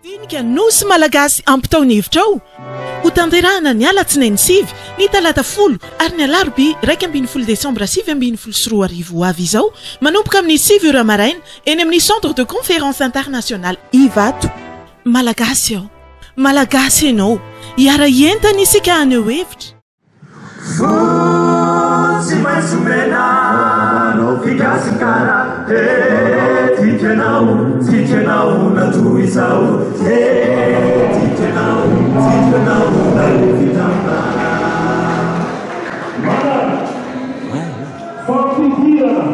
Dinika nosy malagasy ampitaony hevitra ao ho tanterahana ny alatsinainy sivy ny talata folo ary ny alarobia 2 desambra 2024 ho avy izao manomboka amin'ny 7h maraina eny amin'ny centre de conférence internationale Ivato. Malagasy ao, malagasy ianao, hiara entana isika aneo hevitra. Fotsy maitso mena figasikara tikenao natoy izao tikenao nalevitamba fampidirana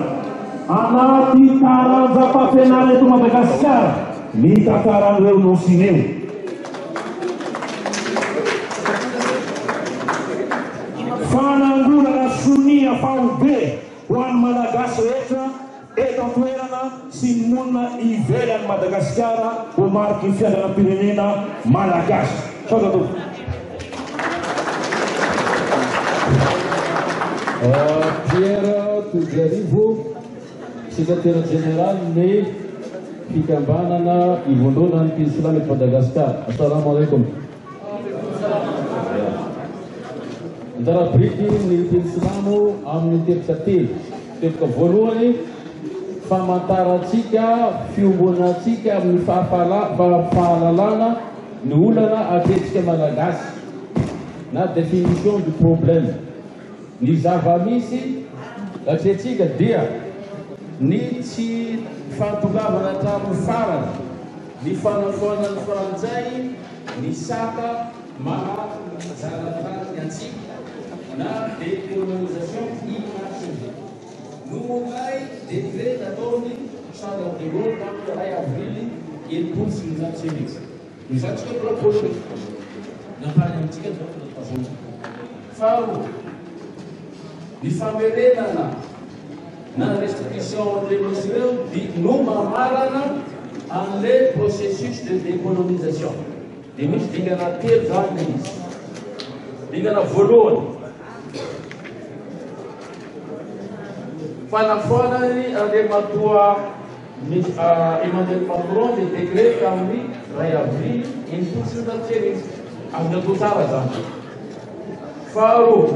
anaty taranja-pampianarana eto Madagasikara ny tantaran'ireo nosineo. Fanangonana sonia faobe ho an'ny malagasy rehetra eto an-toerana sy monina ivelan'ny Madagasikara ho mariky ny fiandrianam-pirenena malagasy. Saotra Pierre Todiarivo, secrétaire général ny fikambanana ivondronan'ny mpisilamy eto Madagasikara. Assalamu alaikum. Ndarabriky ny mpisilamo amin'ny teboka telo. Teboka voalohany famantarantsika fiombonantsika amin'ny fahalalana ny olana aketrika malagasy na définition du problème. Ny zava-misy atretsika dia ny tsy fantongavana hatramin'ny farany, ny fanafoanan'ny frantsay, ny saka mahazaratrany antsika na décolonisation inachevé. Nomokay décret nataony Charles de Gaulle tamin'ny 2 avril 1918. Mizatsika propôsy nampany amintsika zao natazona. Faharoa, ny famerenana na restriction an'ireo no mamarana an'le processus de décolonisation. Dia misy dingana telo zany izy. Dingana voalohany, fanafoanany andriamatoa Emmanuel Macron le décret tamin'ny 2 avril 1918. Azo tsara zany. Faharoa,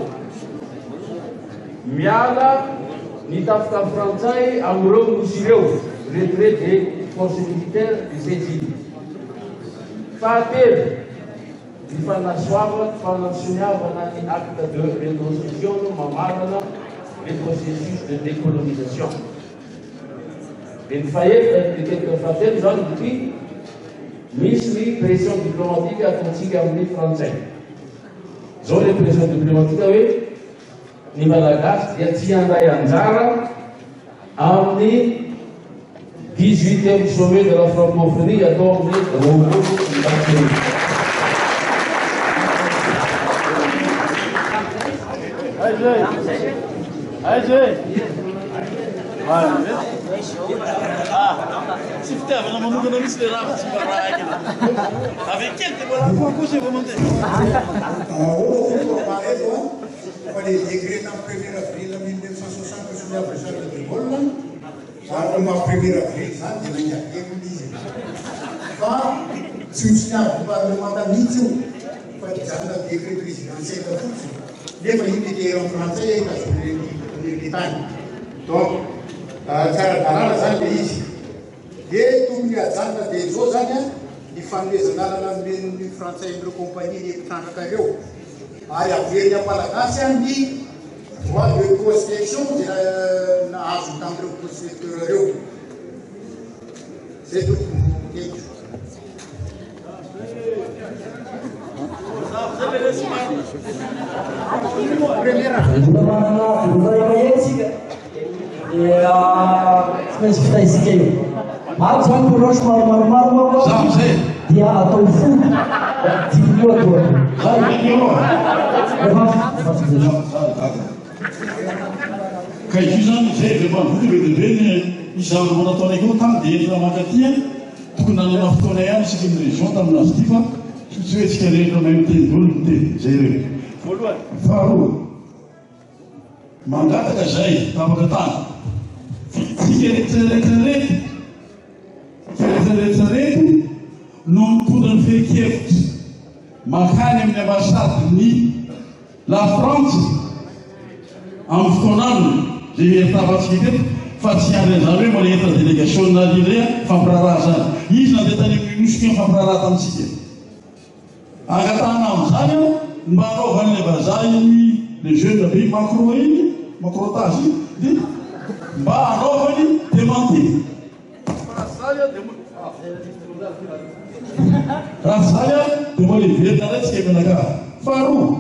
miala ny tafika frantsay amin'ireo nosy ireo retrait des forces militaires des États-Unis. Fahatelo, ny fanasoniavana ny acte de reconstruction mamarana les processus de décolonisation. Et ny fahatelo zany ny misy ny pression diplomatique ataontsika amin'ny frantsay. Zao le pression diplomatique hoe ny malagasy dia tsy handray anjara amin'ny 18e sommet de la francophonie atao amin'ny roapolo ny si fitiavana manokana misy le raha tsy mbarahaka avec quel développement così volonté les décrets en 1er avril 1960 sur la Charles de Gaulle, ça a 1er avril, ça, il y a bien disé. Quand tu as demandé à Mitsu, quand tu as le décret présidentiel, les pays étaient en français et en Bretagne. Donc, ça a ça pays. Et tout le monde des autres années, les femmes des français et de compagnie, les Tanakario. Aí a velha Malagasy andi droit de prospection na azo tamin'ireo prospecteur ireo. Zay tokony eto. Tsy maintsy fitaisika io. Maro zany korosy maromaro dia atao fo ka io zany zay rehefa vedeveny izao manataona io tamy dia efa mankatia tokony nanana fotoana ihany isika ny région taminazy ty fa tsy hoe tsika rehetra mahay mitendolo ny teny zay reo. Faharoa, mangataka zay tapaka tany tsika rehetrarehetrarety no mitondra ny fehi-kevitra mankany amin'ny ambasadiny la France amin'ny fotoanany zay eritavantsika teto fa tsy andrezany hoe manehitra délégation naline fampiraraha zany izy nandeha tany amin'ny nosika ny fampiraraha tamintsika agatana amin'izany mba anaovan'le vazaha iny le jeune be Macron iny macrotage dia mba anaovany démenti raha zany dia mba leverina ray tsika menaka faharoa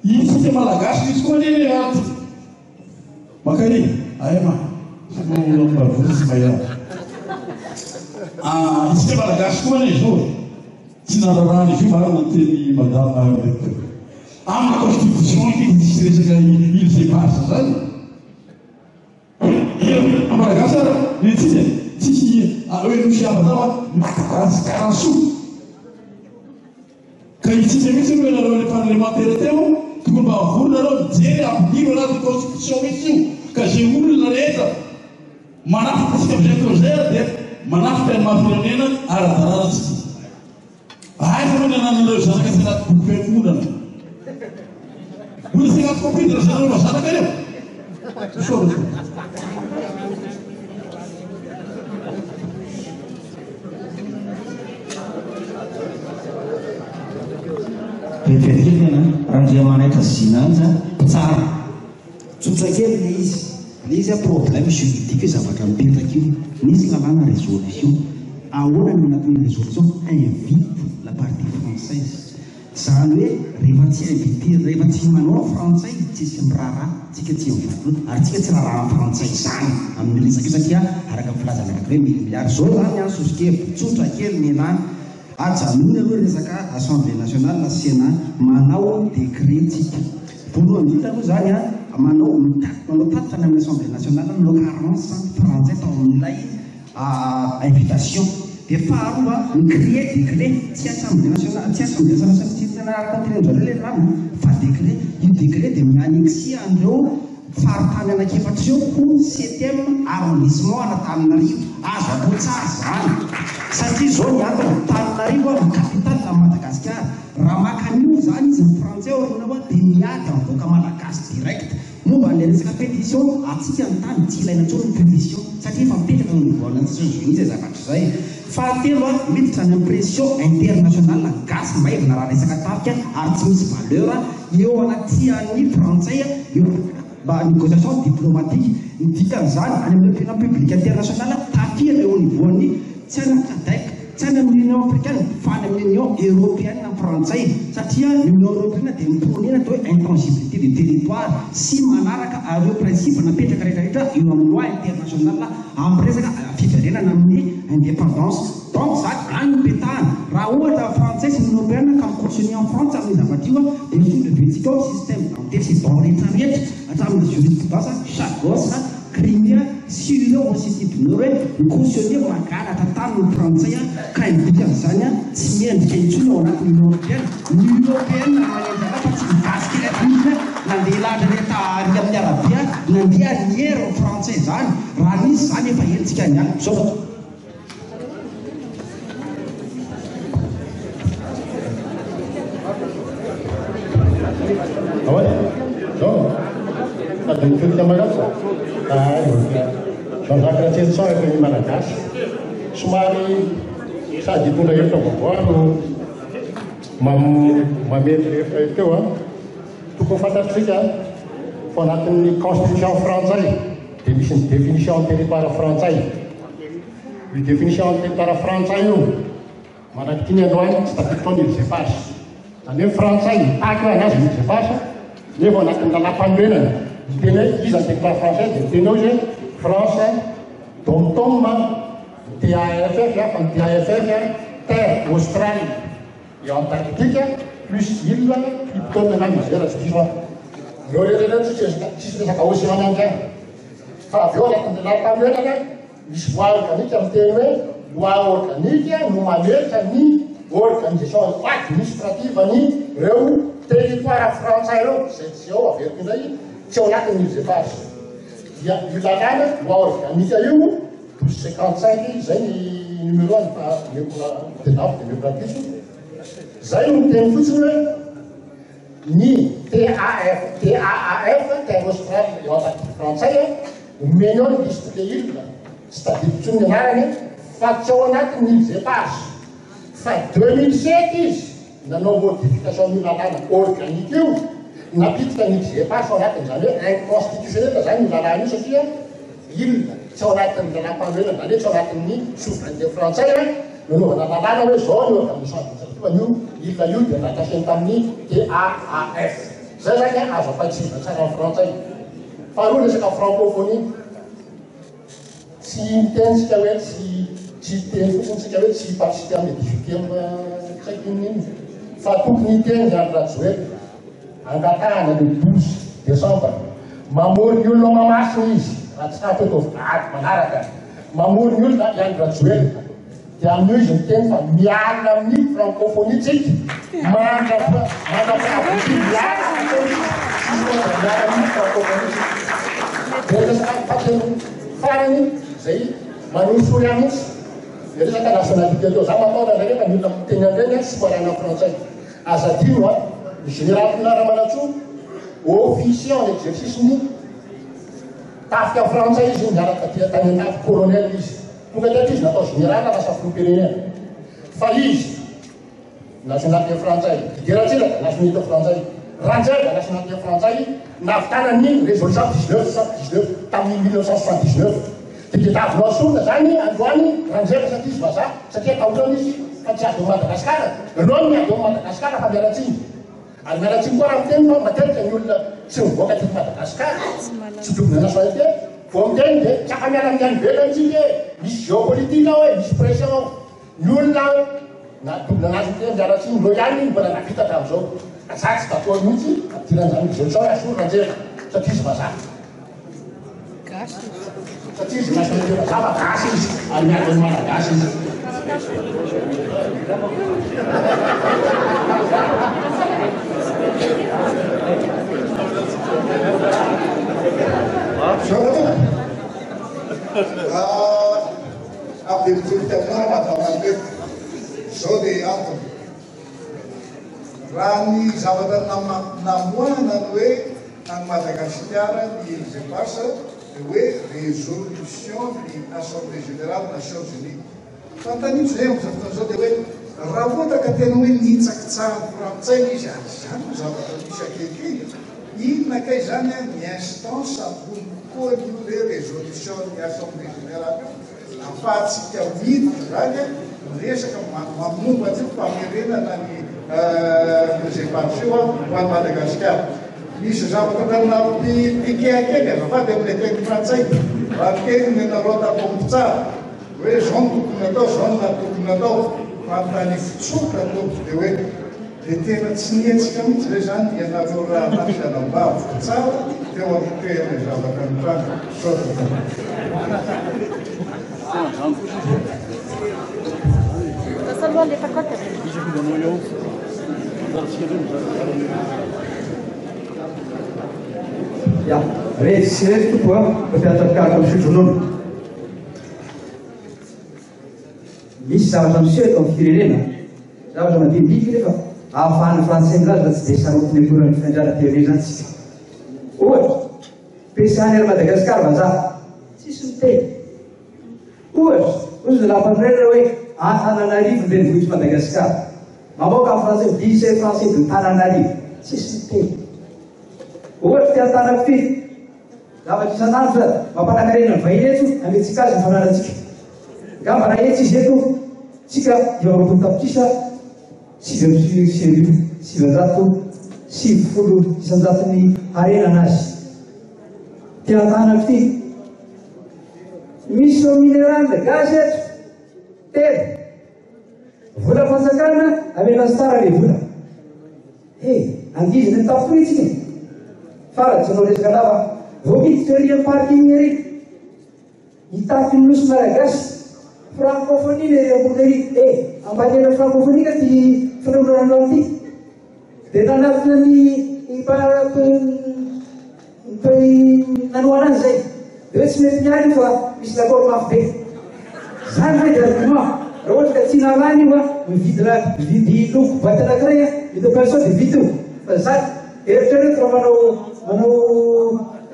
isika malagasy izy koa neny aty makany aema sy maya isika malagasy koa ne zao tsy nararany izy io marina teny madame amin'ny constitution tsy resaka il zay parsa zany malagasy ara tsisy hoe nosy avatava karanso ka itsika mihitsy hoe nareo le parlementaire teo tokony mba volona anao mijery ampidiro anaty constitution mihitsy io ka zay olona rehetra manafika tsika amizay teo zay dia manafika ny mahafirenena ara-dalànatsika aiza moa ny ananareo zanaka tsy anaty boky fianfondrana olona tsy anaty computre zanareo mazanaka reo sôra Vetikena raha manaitra zinanja tsara tsotsakely le izy problème juridique zavatra mipetraka io nisy lalàna résolution ahoana ny anatin'ny résolution invite la partie française zany hoe rehefa tsy invité rehefa tsy manao français tsisy mirara tsika tsy mivoto ary tsika tsy raharaha français zany amin'ny resaka satria araka filazana hoe milliard zao zany an sosokely tsotrakely menany ajanony aloha resaka assemblée nationale na sénat manao décret tsika voalohany indrindra aloha zany a manao tatitra ny amin'ny assemblée nationale manao carence français tao amin'ilay invitation dia faharoa micréer décret tsy assemblée nationale tsy assemblée nationale tsy araka tenenjare le rano fa décret io décret dia mianexi andreo faritany anakefatra eo ho 7e arrondissement Antananarivo azo atao tsara zany satria zao ny antony Antananarivo ny capitale la Madagasikara raha makanio zany izy ny français orina hoa dia miady avoaka malagasy direct momba le resaka pétition atsika ny tany tsy ilaina tsony ny pétition satria efa mipetraka ny nivoana Nations-Unies zay zavatra zay fahatelo a miditra ny impression internationale gasy maivina raha resaka tafika ary tsy misy valeur eo anaty an'ny français eo négociation diplomatique dikan'izany any amin'ny opinion publique internationale tafira eo nivoan'ny tsy any kadek tsy any amin'ny union africaine fa any amin'ny union européenne na frantsay satria union européenne dia miponena atao hoe intangibilité de territoire sy manaraka areo principe napetraka rehetrarehetra eo amin'ny loi internationale amin'ny resaka fiverenana amin'ny indépendance donc zany any petahana raha ohatra français sy union européenne ka micautionné en France amin'ny zavatra io dia misy leventsika ao système d'antécédent rehetrarehetra hatramin'ny jurisprudence Chagos Crimea sy ireo institut hoe micautionné magana tantan'ny français ka indikan'izany tsy miendrika intsony ao anatin'ny union européenne l'union européenne manendrika fa tsy mivasika ilay nandeha lahatra rehetra ary amin'ny arabia nandeha niera ao français zany raha nisy zany efa entsika niany zao Jean-Jacques Ratsetsa efa ny malagasy somary sady hitondra hevitra vaovao no mamety rehetra teo a tokony fantatritsika fa anatin'ny constitution frantsay dia misy ny définition territoire frantsay io définition territoire frantsay io manaky tiny androany tsy tafitony ilzepasy zany hoe frantsay taky hoe anazy ilzepasy nefa anatin'ny lalam-panorenana tena izy en territoire français dia tenao izy France dom-tom TAFF fa ny TAFF terre Australie et Antarctique plus île Krypton na misera tsy diso reo rehetra tsisy resaka océan anzay fa avy eo anatin'ny lalam-panorenana misy loi organique amin'ny teny hoe loi organique no mametrika ny organisation administrative ny reo territoire français reo zay tsy eo averiko indray tsy ao anatin'ny ilzepasy dia io lalàna loi organique io 55 zay ny numéro dia avy dia mibrapiso zay no miteny fotsiny hoe ny TAAF terre australe eo antaty frantsay omeny ao ny liste le île tsy tadidiko tsony ny anarany fa tsy ao anatin'ny zepage fa 2007 izy nanao modification ny lalàna organique io napitika ny zepage ao anatiny zany hoe inconstitutionnel zany ny lalàna io satria île tsy ao anatin'ny lalam-panoelana zany hoe tsy ao anatin'ny souveraineté frantsay nanaovana lalàna hoe zao ny organisation io île io dia nataseny tamin'ny TAAF zay zany azo ampatsiva tsara ny frantsay faharoa resaka francophonie tsy mitensika hoe tsy teny fotsiny hoe tsy participer amin'ny 18e tsaikiny fa tokony teny andro rajoely angatahana le 12 décembre mamory ny olona mamasina izy raha tsy tato hoe tovady manaraka mamory ny olona andro rajoely dia amin'io izy miteny fa miala amin'ny francophonie tsika mandrapahavity miala amin'ny francophonie dia resaka fatelo farany zay manosory ihany mihitsy dia resaka nationalité teo za mataona zay rehefa milona miteny amreny tsy voarana frantsay azadino a ny général Pianaramalatsou officier en exercice ny tafika frantsay izy miaraka tany anafy colonel izy tonga teto izy natao général lasa filopirenena fa izy nationalité frantsay Dideratsiraka nationalité frantsay Ranjeva nationalité frantsay navitanany résolution 1979 tamin'ny 1979 dia tavinao sorona zany androany Ranjeva satria izy vazaha satria taolana izy fa tsy ady Madagasikara loany ady Madagasikara fa miaratsiny ary miaratsiny koa raha miteny fa matetika ny olona tsy mivoaka ty Madagasikara tsy dobina nationalité vao miteny dia tsy afa miala amin'ny any velantsika misy géopolitique ao misy pression ao ny olona na dobina anazy miteny miaratsiny lo ihany mbola navita hatramin'izao za tsy d'accord mihitsy amtiran'izany résolution asolo Ranjeva satria izy vazaha satria izy nationalité vazaha fa gasy izy ary miady amin'ny malagasy izy avy mijory taminao matamanbe zao dia antony raha ny zavatra namoahana ny hoe any Madagasikara ny zepasa dia hoe résolution ny assemblée générale Nations Unies fantanitso zay amin'ny zafotan'izao dia hoe raha ohatra tena hoe nitsakitsahany frantsay izy ary zany no zavatra misy akehiky inona kay zany ny instance ambony koa ny résolution ny assemblée générale afahantsika miditra zany resaka mamomba ty famerenana ny zepasio ho any Madagasikara misy zavatra napiquekely azafady amin'ny teny frantsay raha teny ny narota pompo tsara hoe zao no tokony atao zao no natokony atao fantany fitsoka tompo dia hoe dia tena tsy nietsika mihitsy zay zany ianareo raha anafianam-bavoka tsara teo amin'ny toerana zavatra mitranga Ya, rehetsirehetra tokoa mampiatrakaraka amin'ny fitronona misy zavatra miseho eto amin'ny firenena zavatra madinidinika nefa ahafahany frantsay milaza fa tsy dia sarotiny akoran'ny fiandrana-pirenenantsika ohatra pesany ary Madagasikara vazaha tsisy miteny ohatra ozy lampandrerana hoe Antananarivo ny renivohitra Madagasikara mamoaka amin'ny frantsay lycée français de Antananarivo tsisy miteny ohatra ty Antanapy zavatra isanandro zany mampanankarena ny vahiny etso ametsika azy ny fananatsika ngamba raha etsy izy eto tsika ivaroapolo tapitrisa 750 isanjaton'ny arena anazy ty Antanapy misy o minéral gaz eto telo vola fansakana amelany tsara le vola angiziny tapoitsiny faratsy anao resaka lava vao mity teorian'ny parking ery hitafiny nosy malagasy francophonie le reambonery ambanena francophonie ka ty fanaonana anty dia nanatina ny nanoana azy zay dia hoe tsy mety niany fa misy l'accord mafy be zany hoe directement raha ohatra ka tsy nalany io a mividy loko boîte anankiray a vita personne dia vita io fa zany eritrereto raha manao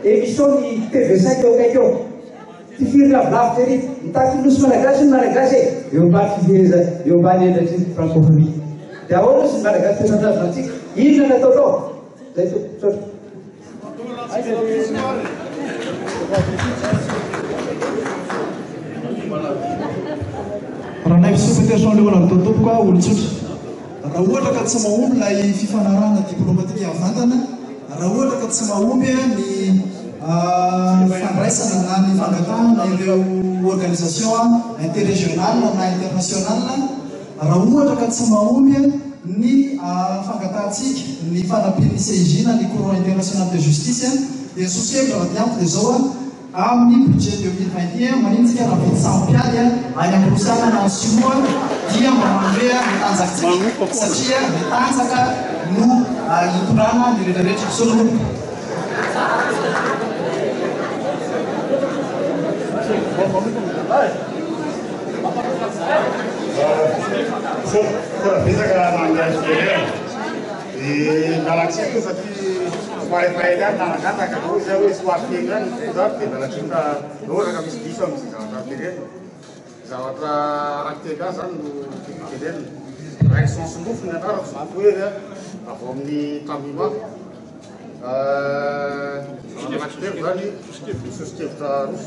émission ny TV5 eo akaiky eo ty firy lavilavitra ery mitaky nosy malagasy ny malagasy eo ambany fizeza eo ambany endratry ny francophonie dia ahoana sy malagasy toesandrazo antsika inona natao tao zay to raha nay sous-pétition le olona totopoka olon-tsotra raha ohatra ka tsy mahomby lay fifanarahana diplomatika avantana raha ohatra ka tsy mahomby ny fandraisana na ny fangatahana ireo organisation interrégional na international raha ohatra ka tsy mahomby ny fangatahantsika ny fanampian'ny CIJ na ny cour international de justice dia sosehatra raha dianto dia zao amin'ny budget 2021 manintsika raha vita sampiady any am-prosana na simoa dia mba manome mitanjakantsika satria mitanjaka no hitondrana ny rehetrarehetra solomo Bisa nanggal sendiri di galaksi itu satu faedah nangkat akan jauh suatu kan sudah di galaksi kita luar kami bisa misalnya jadi zawatra aktivitas kan kemudian reaction sembuh negara suatu ya apa di kami mah aktif dari sustif terus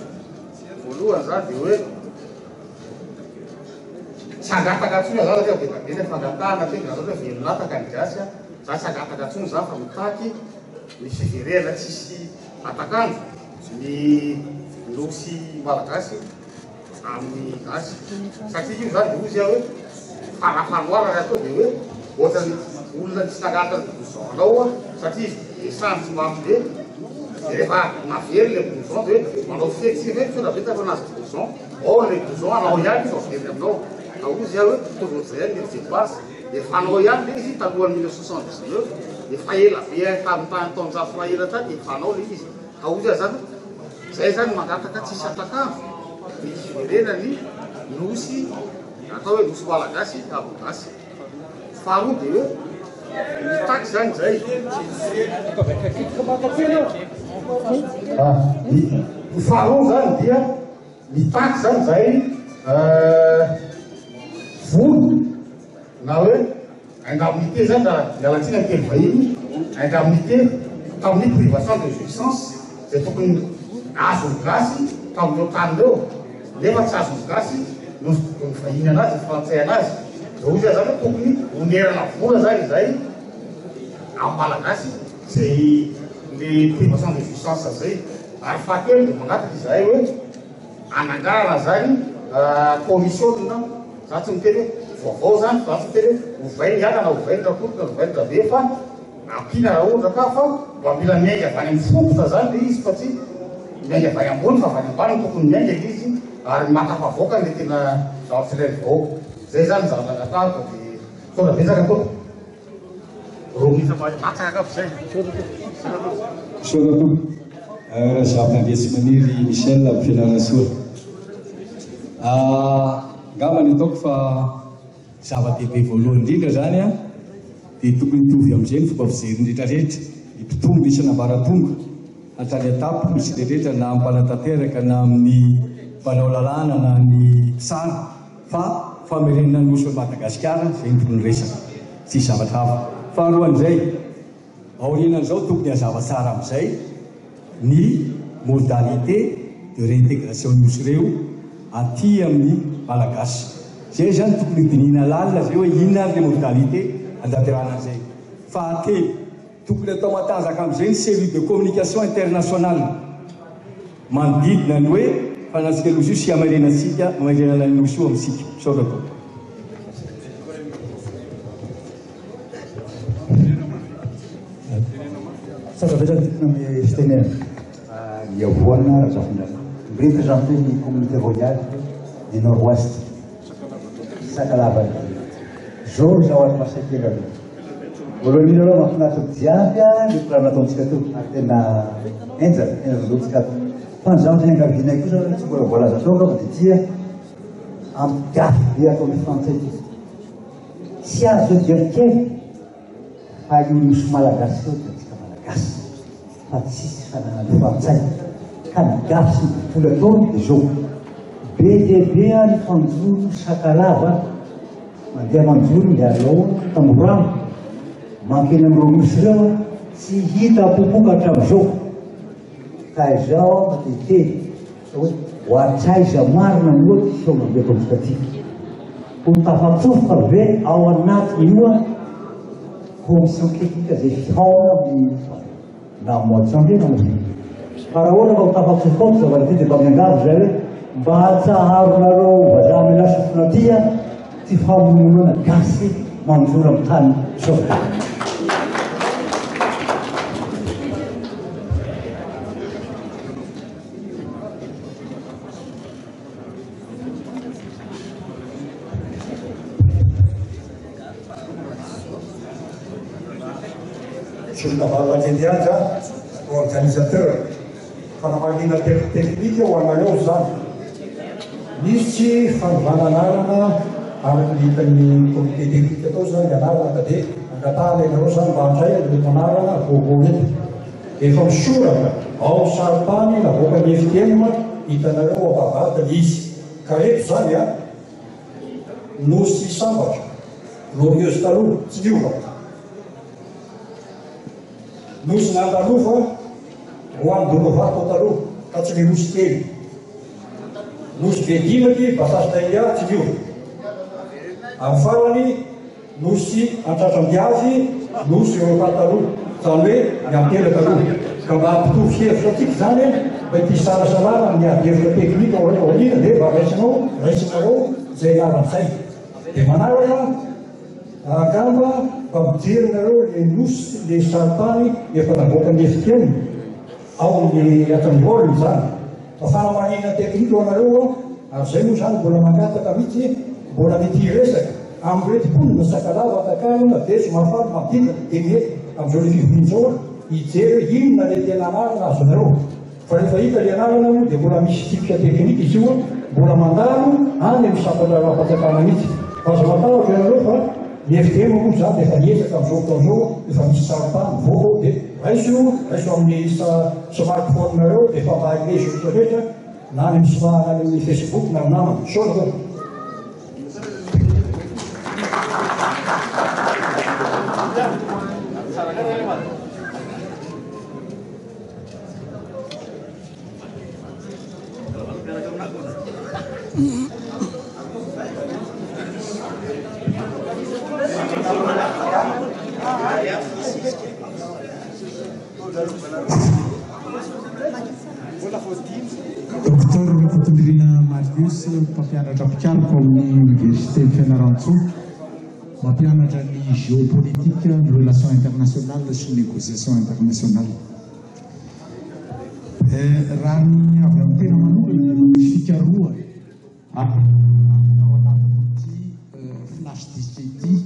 follow azar diwe sagata-gatsony zao dia betabena fangatahana tegna zao dia velonata kandiasy za sagata-gatsony za fa mitaky ny fiverena tsisy atakandro ny nosy malagasy amin'ny gasy satria io zany ozy hoe fanafanoara raha atao dia hoe ohatrany olona tsy nagata bouzonao satria esany tsy mamy be rehefa navery le bouzon dia hoe manao fetsika hoe tsona beta fa nazy bouzon ao le bouzon anao ihany izy avery aminao ozy hoe tozotzay ny dépasse dia fanao ihany le izy talohan'ny 1979 dia faela be tamin'ny taonjato faela tany dia fanao le izy ka ozy zany zay zany mangataka tsisy atakandro ny fiverena ny nosy atao hoe nosy malagasy abogasy faharoa dia hoe ny taky zany zay ny faharoa zany dia ny taky zany zay volo na hoe indemnité zany raha mialatsina telo vahiny indemnité tamin'ny privation de jouissance zay tokony azony gasy tamin'io tany reo nefa tsy azony gasy no vahiny anazy frantsay anazy zao izy zany hoe tokony onerana vola zany zay amin'ny malagasy zay le privation de jouissance zay ary fahatelo dia mangataka izay hoe anangarana zany commission za tsy miteny hoe vaovao zany za tsy miteny hoe ovainy iana na ovainy rakotika na ovainy rabe fa ampina raha ohatra ka fa mba mila miainga avy any amin'ny fototra zany le izy fa tsy miainga avy any ambony fa avy any ambany tokony miainga izy ary matafavoaka le tena zavatra ilay vahoaka zay zany zavatra natahako dia tonga betsaka toa romisa matsaka aby zay sorato zavatra-ndresy maniry Michel amin'ny fianarana soa ngambany ataoko fa zava-dehibe voalohany indrindra zany dia tokony hitovy amin'izay ny fomba fijery rehetrarehetra hipitombo isan'ambaratonga hatrany atapo misy rehetrarehetra na ampanantanteraka na amin'ny mpanao lalàna na ny sary fa famerenana ny nosy Madagasikara zay ny tokony resaka tsy zavatra hafa faharoan'izay aorianan'izao tokony hazava tsara amin'izay ny modalité de réintégration nosy ireo aty amin'ny malagasy zay zany tokony dinihana lalina zay hoe inona ary le modalité andaterana an'izay fahatelo tokony atao matanjaka amin'izay ny cellule de communication internationale manodidina ny hoe fanatsika nosy io sy amarenantsika amarenana ny nosy io amintsika saorako Sacrament fitenena yavoana représenté ny communauté royale du nord-ouest Sakalava zao zao ary masakela voalohany iny aloha mahafinaritra jiaby ny raha nataontsika to ary tena enjaka ena zontsika fa zaho zay angaviana koa zao tsy mbola voalaza tao rao dia tia amin'ny gafy be ataon'ny frantsay ty tsy azo diakely fa io misy malagasy eo dia tsika malagasy fa tsisy fananany frantsay ka ny gafy sy tontolo ataony dia zao be dia be ny fanjoro sakalava mandeha manjoro dia alao tamorano mankeny amin'ireo misy ireo tsy hita popoka hatramin'izao ka izao matete hoe hoatraiza marina loatra feo mandeha tombokatika ho tafatsofoka ve ao anatin'ioa commission technique zay fihaona amin'ny namoatsandrena fa raha ohatra ka ho tafatsofoka ao zavarity dia mba miangavo zay hoe mba hatsaharonareo vazaha amela sofina tya ty famonoana gasy manjora amin'ny tany zao sur la valadiandianja organisateur fanamanina technique ho anareo zany misy fanovananarana amin'ny hitan'ny comité technique atao zany anarana ka dia angatahana ianareo zany mba handray an'ilay manarana vaovao ety efa misoraka ao saritany navoaka ny FTM hitanareo avavatany izy ka eto zany a nosy sambatra glorieuse taloha tsy diova nosy nandalofa ho andolovato taloha ka tsy minosy kely nosy be dimaky basasitaia tsy diova amin'ny farany nosy antratram-biavy nosy eropa taloha zany hoe miampela taloha ka mba ampitovy hevitra tiky zany mba ty sarasalana amin'ny adevitra teknika oanina dia mba raisinareo zay naran'izay dia manarana angamba mba mijerinareo le nosy le saritany efa navoaka ny FTM ao amin'ny atramboliny zany fa fanamanina teknika ho anareo ary zay moa zany mbola mangataka mihitsy mbola mety resaka amin'iretiponina sakalava takarona dia somafaly madina dia mety amin'izao le fivoninzao hijery inona le tena anarana azonareo fa rehefa hita le anarana moa dia mbola misy tipika teknika izy io mbola mandalo any amin'ny sampanafatakana mihitsy fa azo matahotra ianareo fa ny FTM moa zany dia efa niezaka amin'izao fotoan'izao efa misy saritany vaovao dia raiso amin'ny smartphone-nareo dia efa mahaignezy rehetra na ny misomahana amin'ny Facebook na namana sona Docteur Kotomirina Marius, mpampianatra mpikaroko amin'ny Université Fianarantsoa, mampianatra ny géopolitique, ny relation internationale sy négociation internationale. Raha ny avy amin'ny tena manokana misy fikaroha ao anaty flash disk ity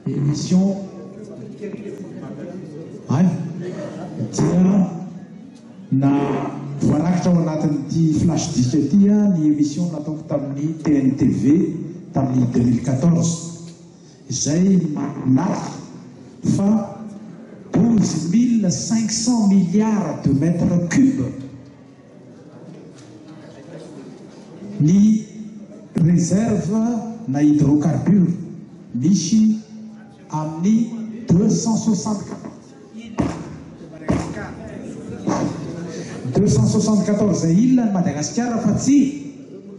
émission dia na voarakitra ao anatin'ity flash disk ity ny émission nataoko tamin'ny TNTV tamin'ny 2014 izay manaraka fa 12 500 milliards de mètres cubes ny réserve na hydrocarbure misy amin'ny 274 îles Madagascar fa tsy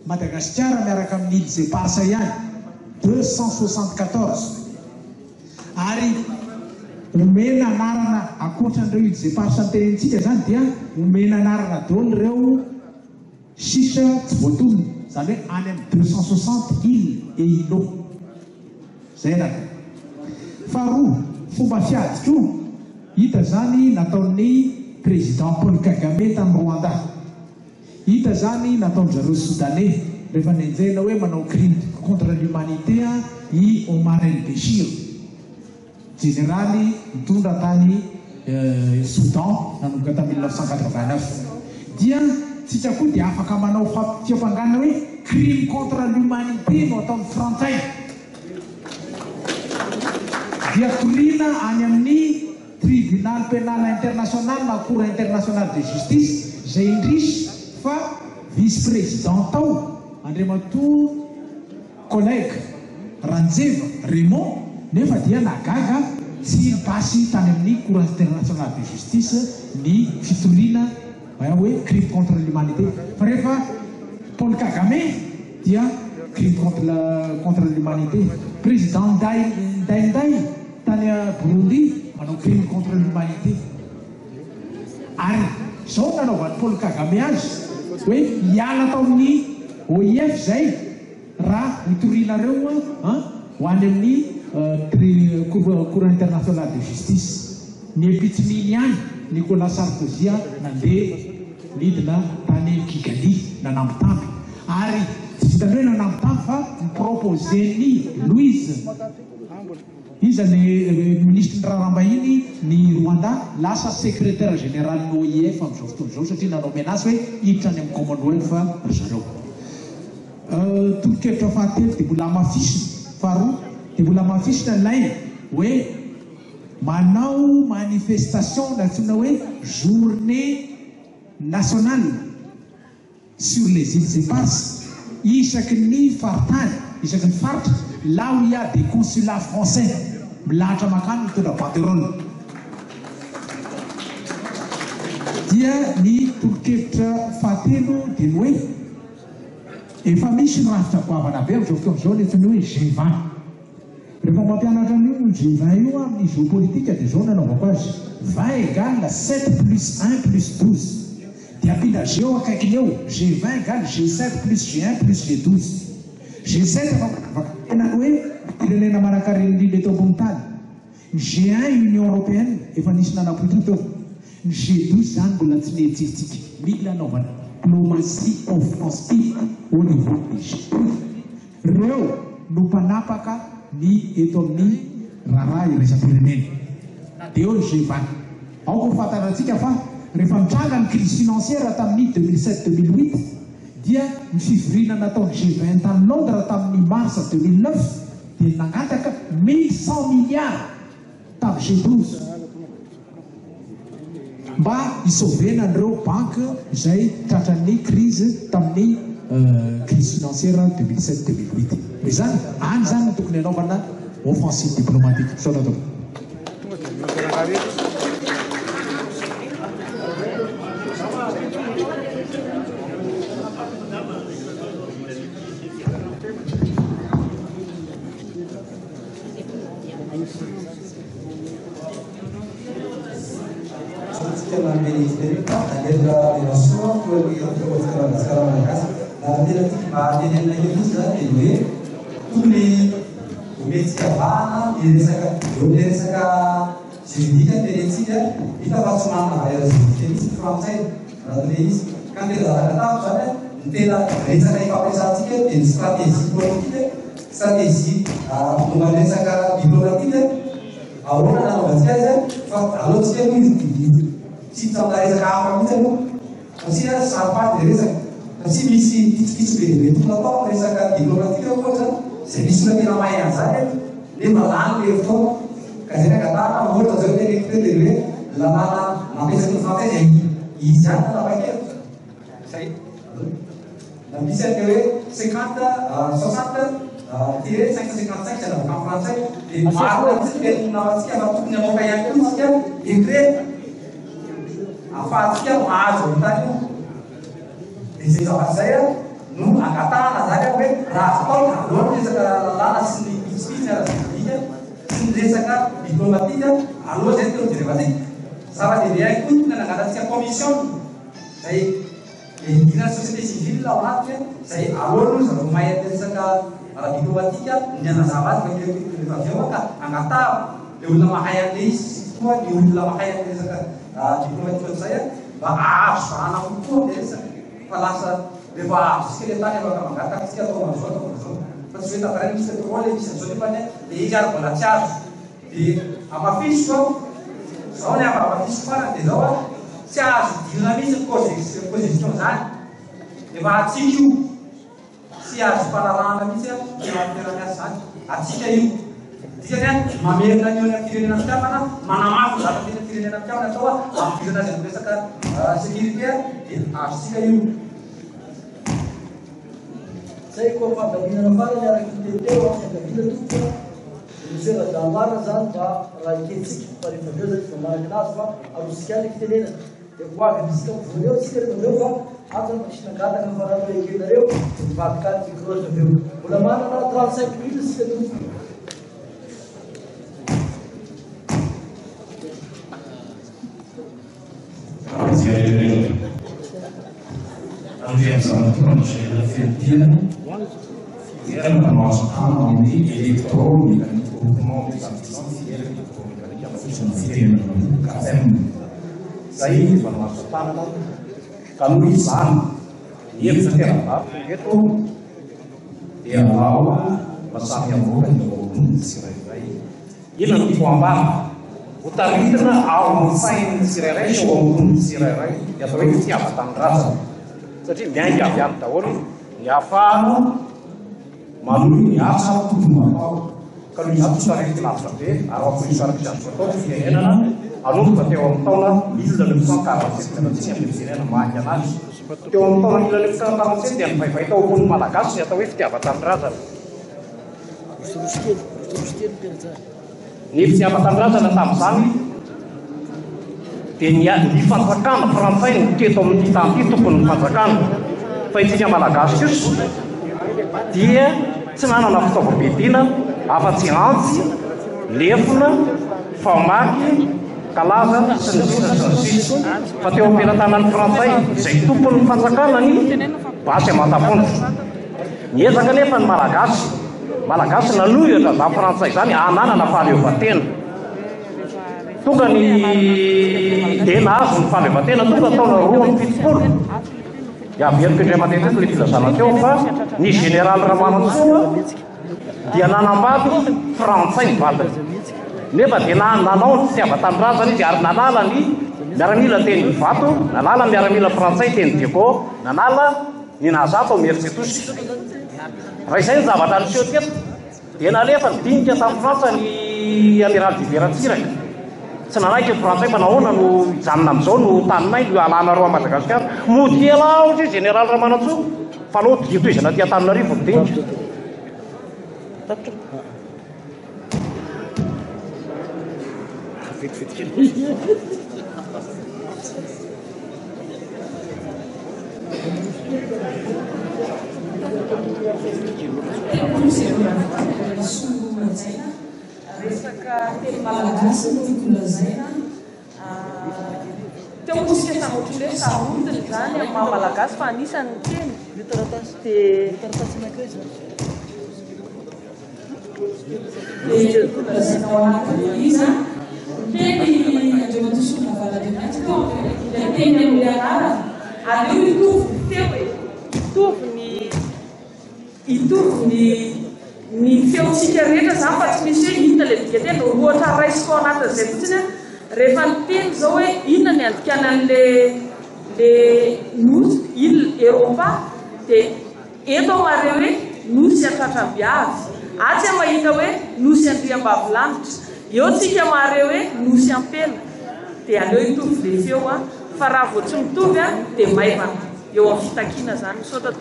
Madagascar miaraka amin'ny île zay pasa ihany 274 ary omena anarana akoatran'ireo île zay pasa antenentsika zany dia omena anarana daony ireo sisa tsy voatonony zany hoe any amin'ny 260 îles et îlots zay na faharoa fomba fiadiko hita zany nataon'ny président Paul Kagame tamin'ny Rwanda hita zany nataon'ny zareo Soudanais rehefa nenjena hoe manao crime contre l'humanité i Omar el-Béchir généraly mitondra tany Soudan nanomboka tamin'ny 1989 dia tsika koa dia afaka manao fiafanganana hoe crime contre l'humanité no ataon'ny frantsay dia torina any amin'ny tribunal pénal international na cour international de justice zay indrisy fa vice-président tao Andriamatoa collègue Ranjeva Raymond nefa dia nagaga tsy pasy tany amin'ny cour international de justice ny fitoriana hoe crime contre l'humanité fa rehefa Paul Kagame dia crime contre l'humanité président Ndai tany Burundi manao crime contre l'humanité ary zao nanaovan'ny Paul Kagame azy hoe hiala taon'ny OIF zay raha hitorianareo ho any amin'ny cour international de justice ny epitsininy any Nicolas Sarkozy nandeha nidina tany Kigali nanambitamby ary tsy tany hoe nanambitamby fa niproposeny Louise izany ministre ny rarambahiny ny Rwanda lasa secrétaire général ny OIF amin'izao fotoana izao satria nanao menace hoe hiditra any amin'ny Commonwealth fa zareo tolokevitra fahatelo dia mbola mafisina faharoa dia mbola mafisina ilaina hoe manao manifestation d'antsoina hoe journée nationale sur les îles éparses isaky ny faritany isaky ny faritra là où il y a des consulats français milahatra makany mitondra banderole dia ny tolokevitra fahatelo dia ny hoe efa misy rafitra goavana be amin'izao fotoana izao ny hoe G20 rehefa mampianatra an'io G20 io amin'ny géopolitique dia zao nanaovako azy 20 égale 7 plus 1 plus 12 dia ampindra géo akaikiny eo G20 égale G7 plus G1 plus G12 G7 tena hoe firenena manakareny indrindra eto ambony tany ny G1 Union Européenne efa nisy nanampotoa teo ny G12 zany mbola tsy netsitsika mila anaovana diplomatie offensive au niveau des G12 reo no mpanapaka ny eto amin'ny raharaha iraisam-pirenena dia eo ny G20 aoko fantaratsika fa rehefa mitranga ny crise financière tamin'ny 2007-2008 dia ny fivoriana nataon'ny G20 tany Londres tamin'ny mars 2009 dia nangataka 1100 milliards tamin'ny G12 mba hisovena an'ireo banque izay tratran'ny crise tamin'ny crise financière 2007-2008 izany any zany no tokony anaovana offensive diplomatique soratao stratégie resaka diplomatique ahoana nanaovantsika azy fa alohantsika tsy tamina resaka hafa mihitsy aloha satria saripady resaka satria misy kitsikitsy be tokony atao resaka diplomatique ohatra zay misy na tena mahay an'izany le malany le fotoana ka zay nagatana ohatra zao terekte le hoe lalàna mampiasaka ny frantsay zay izy any nanapa-kevitra zay na misy ake hoe 50-60 tiré 555 c'est la en français et marre c'est une navatsika va tout n'importe quoi y a tout ça écrit en fatsika mahazo tani et c'est ça nous akatana zaka hoe raha atao aloha resaka lalàna sy ny bisbisy sy ny resaka diplomatique aloha zay teo direvazy zava-dehibe ihany koa nanangatantsika commission zay idina société civile ao anatiny zay aloha aloha zava mahay resaka diplomatique ny anazava azy rehefa avy eo ka angatava le olona mahay an'le izy koa ny olona mahay an'le resaka diplomatique ohatr'izay mba ahazo vahana kokoa le resaka fa lasa rehefa azo sika le tany afaka mangataka sika atao am'izao atao am'izao fa tsy hoe tafarany misy atao le misy an'izao nefa le izy ary mbola tsy azo dia amafiso zao ny amafiso farany dia zao tsy azo dilina mihitsy position zany efa atsika io tsy azo fanarahana mihitsy anatyerana zany atsika io dikany mamerina ny amin'ny firenena fitiavana manamafy zavatra tena firenena fitiavana atao ampidirana azy amin'ny resaka sécurité dia azontsika io zay koa fandaminana farany araky teteo fiangavina tompoka misera-damara zany mba raha iketsika fa rehefa aveo zany fa manaky anazy fa arosika any fitenena dia hoavy voaneo tsika rehefa aveo fa aza masinangataka farano ekenareo mivadika any microze aveo mbola manana 35 minutes sika tompo Zay manaso tanana ka noho izany ny hevitra tena vato eto dia ao masamy avoaka ny vaovony tsirairay ina no foambara ho taritina ao amin'ny sain'ny tsirairay sy ao ambony tsirairay dia atao hoe fitiavana razana satria miainga avy any daholo ny ahafahana manohy ny asa tokony atao ka noho izany tsarety lavitra be ary akoisaraka izany atao ny firenenana anomboka teo amin'ny taona 1947 amin'ny firenena mahaky anazy teo amin'ny taona 1947 dia nivaivay tao ambony malagasy ny atao hoe fitiavan-tanindrazana ny fitiavan-tanindrazana tamin'izany dia ny fanjakana frantsay no teto amin'ny tanty tokony ny fanjakana fa itsika malagasy kosa dia tsy nanana fitaovam-piadiana afa-tsy antsy lefona famaky kalaza sy ny sisa fa teo am-pelantanan'ny frantsay izay tompony ny fanjakana ny basy amatafonitra niezaka nefa ny malagasy nanohitra za frantsay zany ananana fahaleovatena tonga ny dena azo ny fahaleovatena tonga taona 2017 dia averiko indray matetika le filazana teo fa ny général Ramanantsoa dia nanambady frantsay ny vatany nefa dia nanao ny fitiavan-tanindrazana izy ary nanala ny miaramila teny vato nanala miaramila frantsay teny deco nanala ny nazato mercetus raha izay ny zavatra niseho teto dia nalefa nidinika tamin'ny frantsa ny amiral Diveratsiraka tsy nanaiky ny frantsay fa nahoana no ijanona amin'izao no taninay no alana roa Madagasikara mody ela ohatra général Ramanantsoa fa nao ditoizana tia Antananarivo dinika resaka teny malagasy no fikolazaina teo mosika samotr'le sarotiny zany amin'ny maha malagasy fa anisan'ny teny dia fikolazaina ao anatin'ny iza teny andriamatosolona valadinaty teo ilay teny amin'ny anarana ary io itovy teo itovy ny feontsika rehetra zany fa tsy misy hoe inona le dikateny roatra raisiko anatin'izay fotsiny rehefa ny teny zao hoe inona ny andikanan'le nosy il Europa dia eto mareo hoe nosy atratrabiavy atsy mahita hoe nosy andriambavilanitra eo tsika mareo hoe nosy ampela dia aleo itovy le feo fa raha vao tsy mitovy dia maivana eo amin'ny fitakiana zany misaotra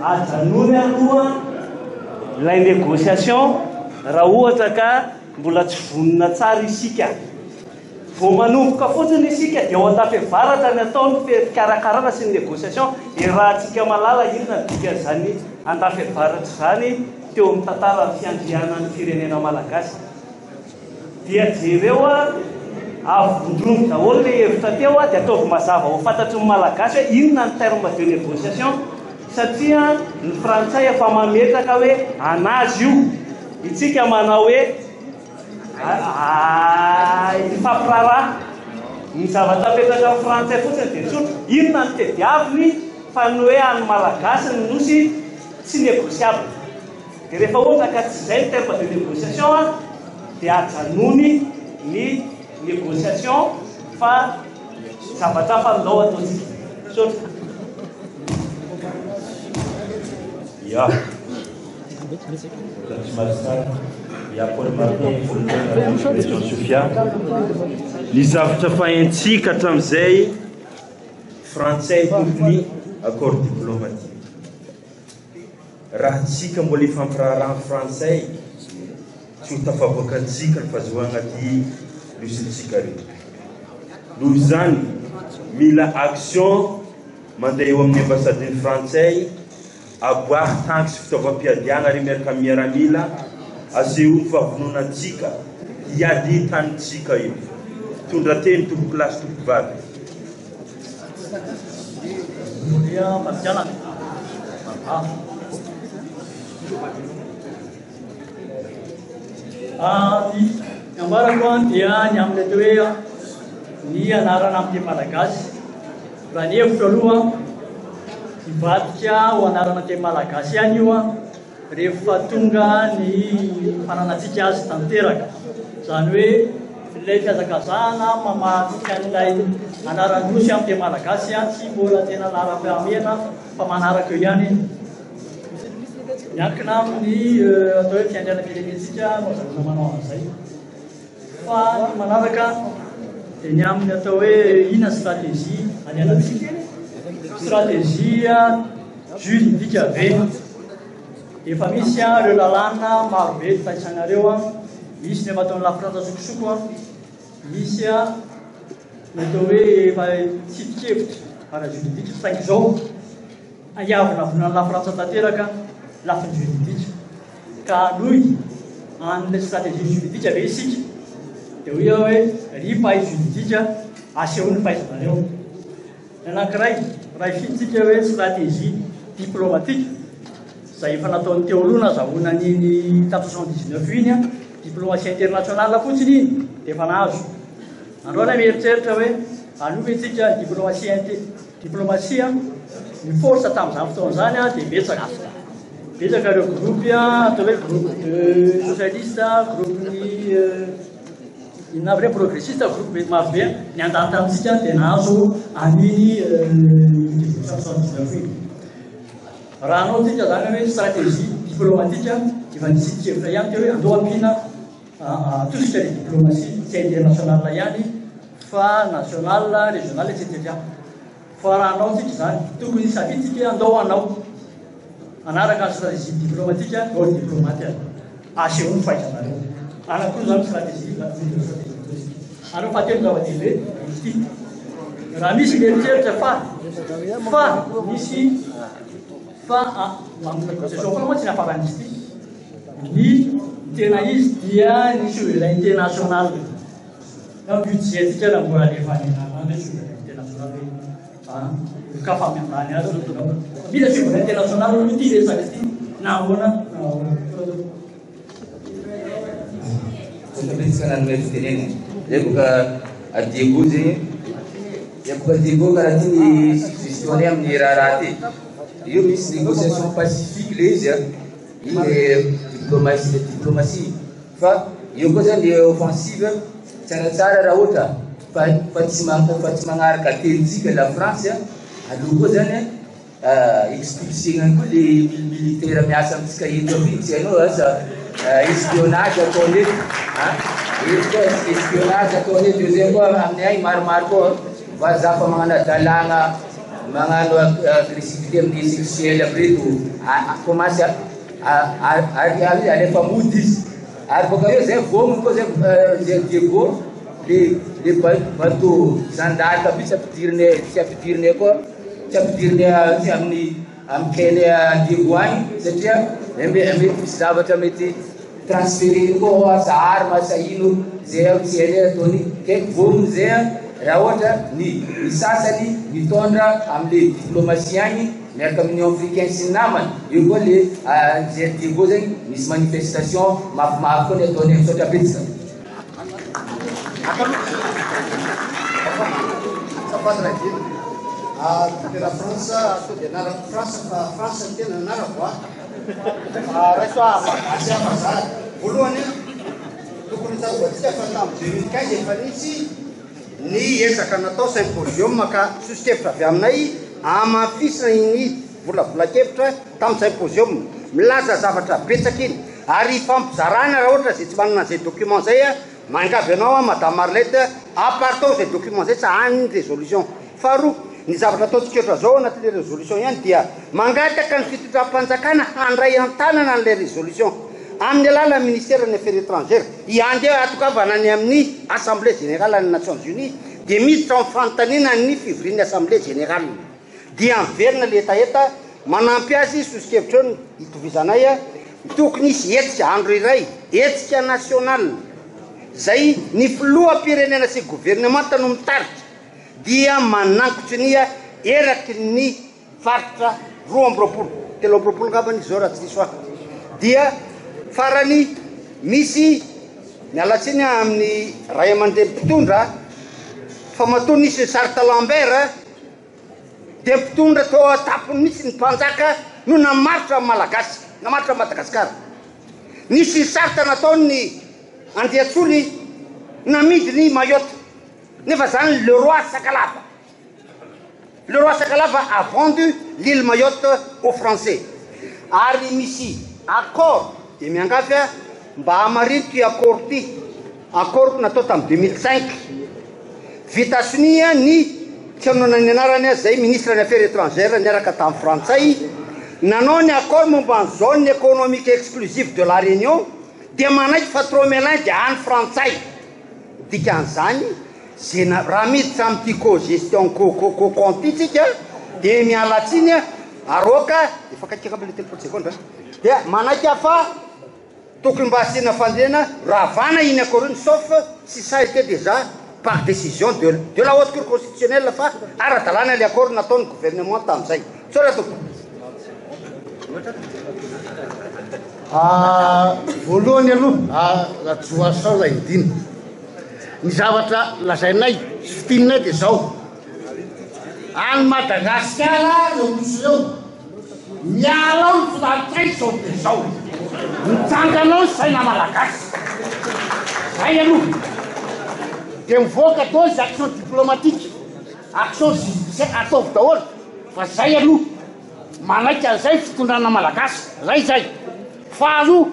ajanony aloha ilay négociation raha ohatra ka mbola tsy vonona tsara isika vao manomboka fotsiny isika dia ao an-tafivaratra ny ataony fikarakarana sy ny négociation dia raha tsika malala inona dika zany an-tafivaratra zany teo amin'ny tantara ny fiandrianan'ny firenena malagasy dia jereo avondromy daholo le hevitra teo dia ataovy mazava ho fantatry ny malagasy hoe inona ny terme de négociation satria ny frantsay efa mametraka hoe anazy io itsika manao hoe ifampiraraha ny zavatra petraka amin'ny frantsay fotsiny dia tsotra inona ny tediaviny fa ny hoe any malagasy ny nosy tsy négociable dia rehefa ohatra ka tsy izay ny terme de négociation dia ajanony ny négociation fa zavatra fanao ataontsika sotra. Ya. Paul Martin, Sofia. Ny zavatra fahentsika hatramin'izay frantsay tokony accord diplomatique. Raha tsika mbola ifampiraharaha frantsay tsy ho tafavoakantsika ny fahazoana ty losintsika reto. Noho izany mila action mandeha eo amin'ny ambasadeny frantsay aboahy tanky sy fitaovam-piadiana ary miaraka amin'ny miaramila aseho fahavononantsika hiady tanitsika io tondra teny tompo kilasy tompo vavy. Ambarako dia ny amin'ny hoe ny anarana amin'ny malagasy raha ny hevitro aloha hivadika ho anarana teny malagasy ihany io rehefa tonga ny fananatsika azy tanteraka zany hoe ilay fiazakazahana mamatsika n'ilay anaran-nosy amin'ny teny malagasy tsy mbola tena anaram-pahamena fa manaraka eo ihany miankina amin'ny atao hoe fiandrianam-pirenentsika mazavona manao an'izay fa ny manaraka dia ny amin'ny atao hoe ina stratégie any anatsika stratégie juridika ve efa misy ireo lalàna marobe fahitsanareo misy ny mataon'ny lafrantsa sokosoko misy ny atao hoe efa tsitikevitra ara juridika saingy izao aiavina vonana lafrantsa tanteraka lafiny juridika ka noy an'ilay stratégie juridika ve isika dia hoe hoe ry pahay juridika asehoany fahaizanareo ny anankiray raha ifitsika hoe stratégie diplomatique zay efa nataony teo aloha nazahoana niny tamin'ny 79 iny diplomatie internationale fotsiny iny dia efa nahazo androana mieritreritra hoe anova itsika diplomatie ny force tamin'izany fotoan'izany dia betsaka ireo groupe atao hoe groupe de socialiste groupe ny inona avy re progressiste groupe marobe ny andany tamintsika dia nahazo aniny raha anao tsika zany hoe stratégie diplomatique efa nisikevitra ihany teo hoe andao ampina atosika le diplomatie tsy internationale ihany fa national régional etc fa raha anao tsika zany tokony safitsika andao anao anaraka ny stratégie diplomatique ao diplomate asehoany fahaizanareo anakoa zany stratégie anao fahatelo zava-dehibe izy ty raha misy mieritreritra fa misy fa amin'ny négociation koa moa tsy nafaran'izy ty ny tena izy dia ny souverain international na budget tsika raha mbola alefanenana souverain international ka famianany azy mila souverain international no ty resaka ty na ahoana sanan'ny fitenena epoka adiego zegny epoka adiego karaha ty ny gestionné amin'ny raharaha ty io misy négociation pacifique le izy diplomatie fa io koa zany le offensive tsaratsara raha ohatra fa tsy magnaraka tenintsika la France aloha koa zany expulsena koa le militaire miasa amitsika eto aby tsy hainao asa espionnage ataony eto eto koa espionnage ataony eto io zay koa amin'ny ay maromaro koa vazafa magnano adalagna magnano agressivité amin'ny sexuelle aby reto commence alefa mody izy ary boka eo zay vomony koa zay diego le bateau gendarme aby tsy ampidiriny koa tsy ampidiriny amin'ny kely diego agny satria mety misy zavatra mety transféreny koa asa arme asa ino zay tsy hainy ataony kaiky vomony zay raha ohatra ny sasany mitondra amin'le diplomatie agny miaraka amin'ny union africaine sy ny namany io koa le zay diego zegny misy manifestation mafimafy koa ny ataony misaotra betsaka Safady Radina. Tera France, dia anarako France tena anarako raiso malagasy amazary. Voalohany tokony hitsaboantsika fa tamin'ny 2015 efa nisy ny ezaka natao symposium ka sosikevitra avy aminay amafisina iny volavolakevitra tamin'ny symposium milaza zavatra betsaka iny ary fampizarana raha ohatra zay tsy manana an'izay document zay mangavy anao madame Marlette apartao zay document zay tsy any résolution. Faharoa ny zavatra ataontsika ohatra zao anatin'le résolution ihany dia mangataka ny fitondram-panjakana handray an-tanana an'le résolution amin'ny alalan'ny ministère des affaires étrangères iandy atokavana ny amin'ny assemblée générale ny Nations Unies dia miditra am'fanontaniana ny fivorian'ny assemblée générale dia miverina le etaeta manampy azy sosikevitra eo itovizanay tokony isy hetsika andro iray hetsika national zay ny filoham-pirenena sy gouvernement no mitarika dia manankotry ny eraky ny faritra 3 ngamba ny zao raha tsy diso dia farany misy mialatsiny amin'ny ray aman-dreny mpitondra fa matoa nisy Sarta Lambert dia mpitondra tao atapony misy ny mpanjaka no namaritra malagasy namaritra Madagasikara. Nisy sarta nataony Andiatsony namidy ny Mayotte nefa zany le roi Sakalava. Le roi Sakalava a vendu l'île Mayotte aux Français. Ary misy accord dia miangavy mba hamarito ity accord ity. Accord natao tamin'ny 2005 vita-sonia ny tsy anona ny anarany zay ministre des affaires étrangères niaraka tamin'ny frantsay nanao ny accord momba ny zone économique exclusive de la Réunion dia manaiky fa trop mélange dia any frantsay dikan'izany zay raha miditra amin'ity co-gestion co-compte tsika dia mialatsiny aroka efa kaikaka amin'ny 30 secondes dia manaiky fa tokony mba asiana fandrena ravana iny accord iny sauf si ça était déjà par décision de la haute cour constitutionnelle fa ara-dalàna le accord nataony gouvernement tamin'izay tsora tokony voalohany aloha rajoasao lay indina ny zavatra lazainay sy fitininay dia zao any Madagasikara no misy eo miala ny filatsay zao dia zao mitsanganao ny saina malagasy zay aloha dia mivoaka atao izy action diplomatique action ataovy daholo fa zay aloha manaiky an'izay fitondrana malagasy zay faharoa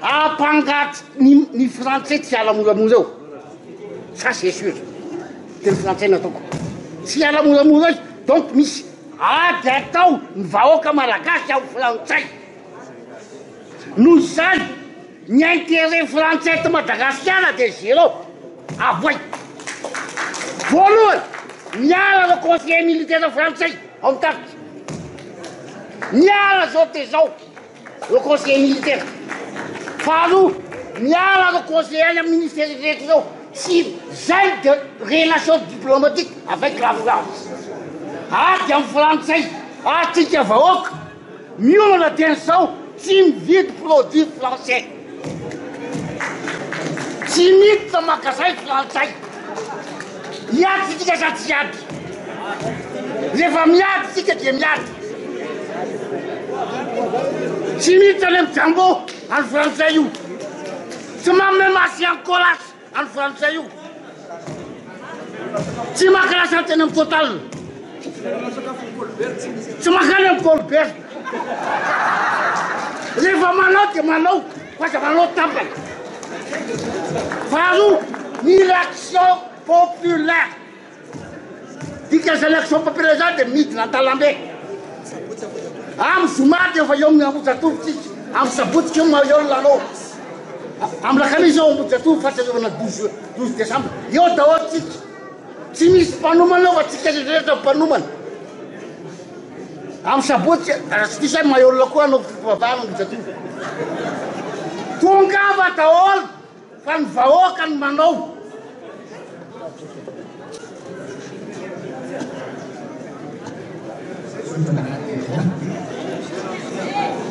ampangaty ny frantsay tsy alamoramora eo ça c'est sûr dia ny frantsay nataoko tsy alamoramora izy donc misy ady atao ny vahoaka malagasy ao frantsay noho zay ny intérêt frantsay to Madagasikara dia zéro avoay voalohany miala le conseiller militaire frantsay ao mitarika miala zao dia zao le conseiller militaire. Faharoa miala le conseiller ministère rehetra zao sy zay de relation diplomatique avec la France ady amin'ny frantsay atsika vahoaka miomana teny zao tsy mividy produit français tsy miditra magasin frantsay miady tsika sa tsy ady rehefa miady tsika dia miady tsy miditra any amin'ny jambo any frantsay io tsy mamemasy ankolasy any frantsay io tsy makalasy anteny amin'ny total tsy makany amin'ny Colbert rehefa manao dia manao fa manao tampana. Faharoa ny élection populaire dika zay élection populaire zany dia midina an-talambe amin'ny zoma dia efa eo amin'ny Ambojatovo amin'ny sabotsika eo ma eo lanao amin'ny lakamisy eo Ambojatovo fahatsarivana 12 décembre eo daholo tsika tsy misy mpanomana eo fa tsika rehetra mpanomana amin'ny sabotsika tsy disy ma eo koa anao fivavahana Ambojatovo tongava daholo fa ny vahoaka ny manao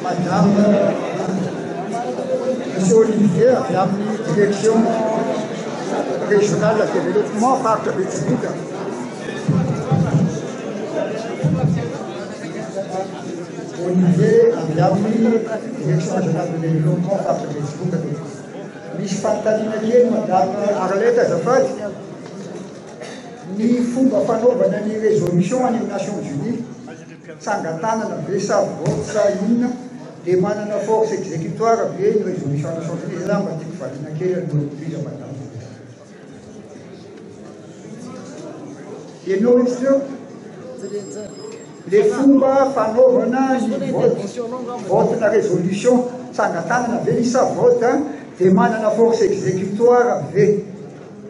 Madame Monsieur Olivier avy amin'ny direction régional de développement partenariat. Olivier Abiami, direction régionale de développement partenariat. Misy fanontaniana kely madame Arlette azafady ny fomba fanaovana ny résolution any Nations Unies sangatanana be sa vote sa inona dia manana force exécutoire be ny résolution Nations Unies za mba tiako valiana kely anoiza madame ianao izy teo le fomba fanaovana ny vote na résolution sangatanana be ny sa vote dia manana force exécutoire ve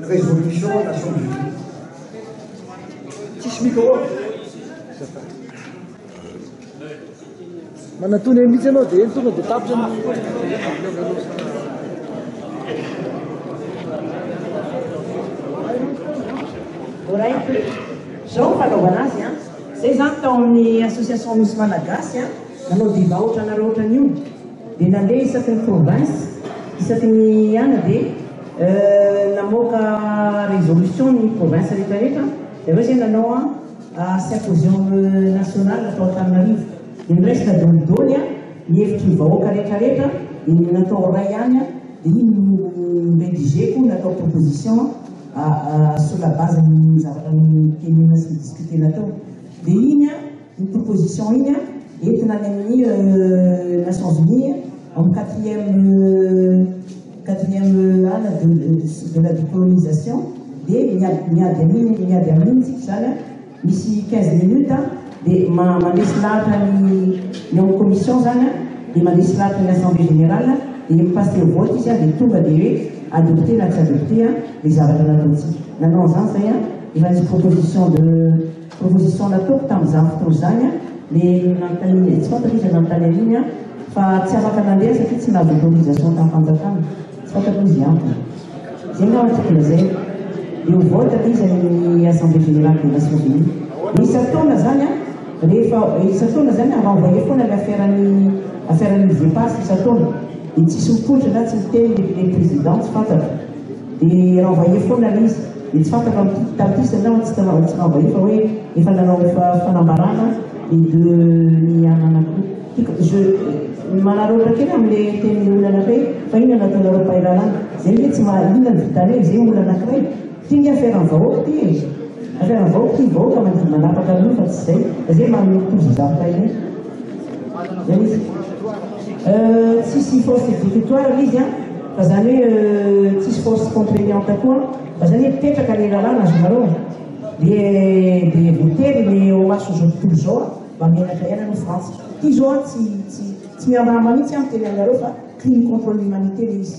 ny résolution Nations Unies tsisy micro manatony mihitsy anao dia eny tonga dia tapitra Orait, zao fanaovana azy a zay zany tao amin'ny association misy malagasy a nanao diva ohatranareo ohatran'io dia nandeha isaky ny province isaky ny ana dia namoaka résolution ny province rehetrarehetra dia aveo zay nanao a symposium national atao Antananarivo dia niresaka dolidôly a ny hevitry vahoaka rehetrarehetra dia natao ray ihany a dia iny rédigeko natao proposition sur la base ny zavatra kenina sy discuter natao dia iny a ny proposition iny a entina any amin'ny Nations Unies en quatrième année de la décolonisation dia miady amin'iny tsika zany misy 15 minutes dia mandesy lahatra ny ao commission zany dia mandesy lahatra ny assemblée générale dia mipasse le vote izy a dia tonga dia hoe adopté na tsy adopté les zavatra nataontsika nanao zany zay a efa nisy proposition nataoko tamin'izany fotoana zany a le nanontany tsy fantatra izy nanontany an'iny a fa tsy afaka nandeha satria tsy nahazo autorisation tamin'ny fanjakana tsy fantatra izy antony zay nga antsika lazay dia ho vote izy amin'ny assemblée générale des Nations Unies isafotoana zany a rehefa isafotoana zany a renvoyé foana le affaire-ny VEPAS isafotoana dia tsisy mipoitra na tsy miteny le président tsy fantatra dia renvoyé foana le izy dia tsy fantatra tamin'ity sanao tsy renvoyé fa hoe efa nanao fanambarana de ny ananako manarota kely amin'le teny olona anankiray fa iny nataonareo pahilalana zay hoe tsy inona ny vitany zay olona anankiray ty ny affaire ny vahoaka ty e affaire ny vahoaka ty vahoaka manapaka an'io fa tsy zay zay mamitozy zavatra iny zay izy tsisy force exécutoire izy a fa zany hoe tsisy force contraignante koa fa zany hoe petraka le lalàna azonareo dia votery le omaso zao tontolo zao mba menatra ihany any France ty zao a tsy miamana manitsy a miteny aminareo fa crime contre l'humanité le izy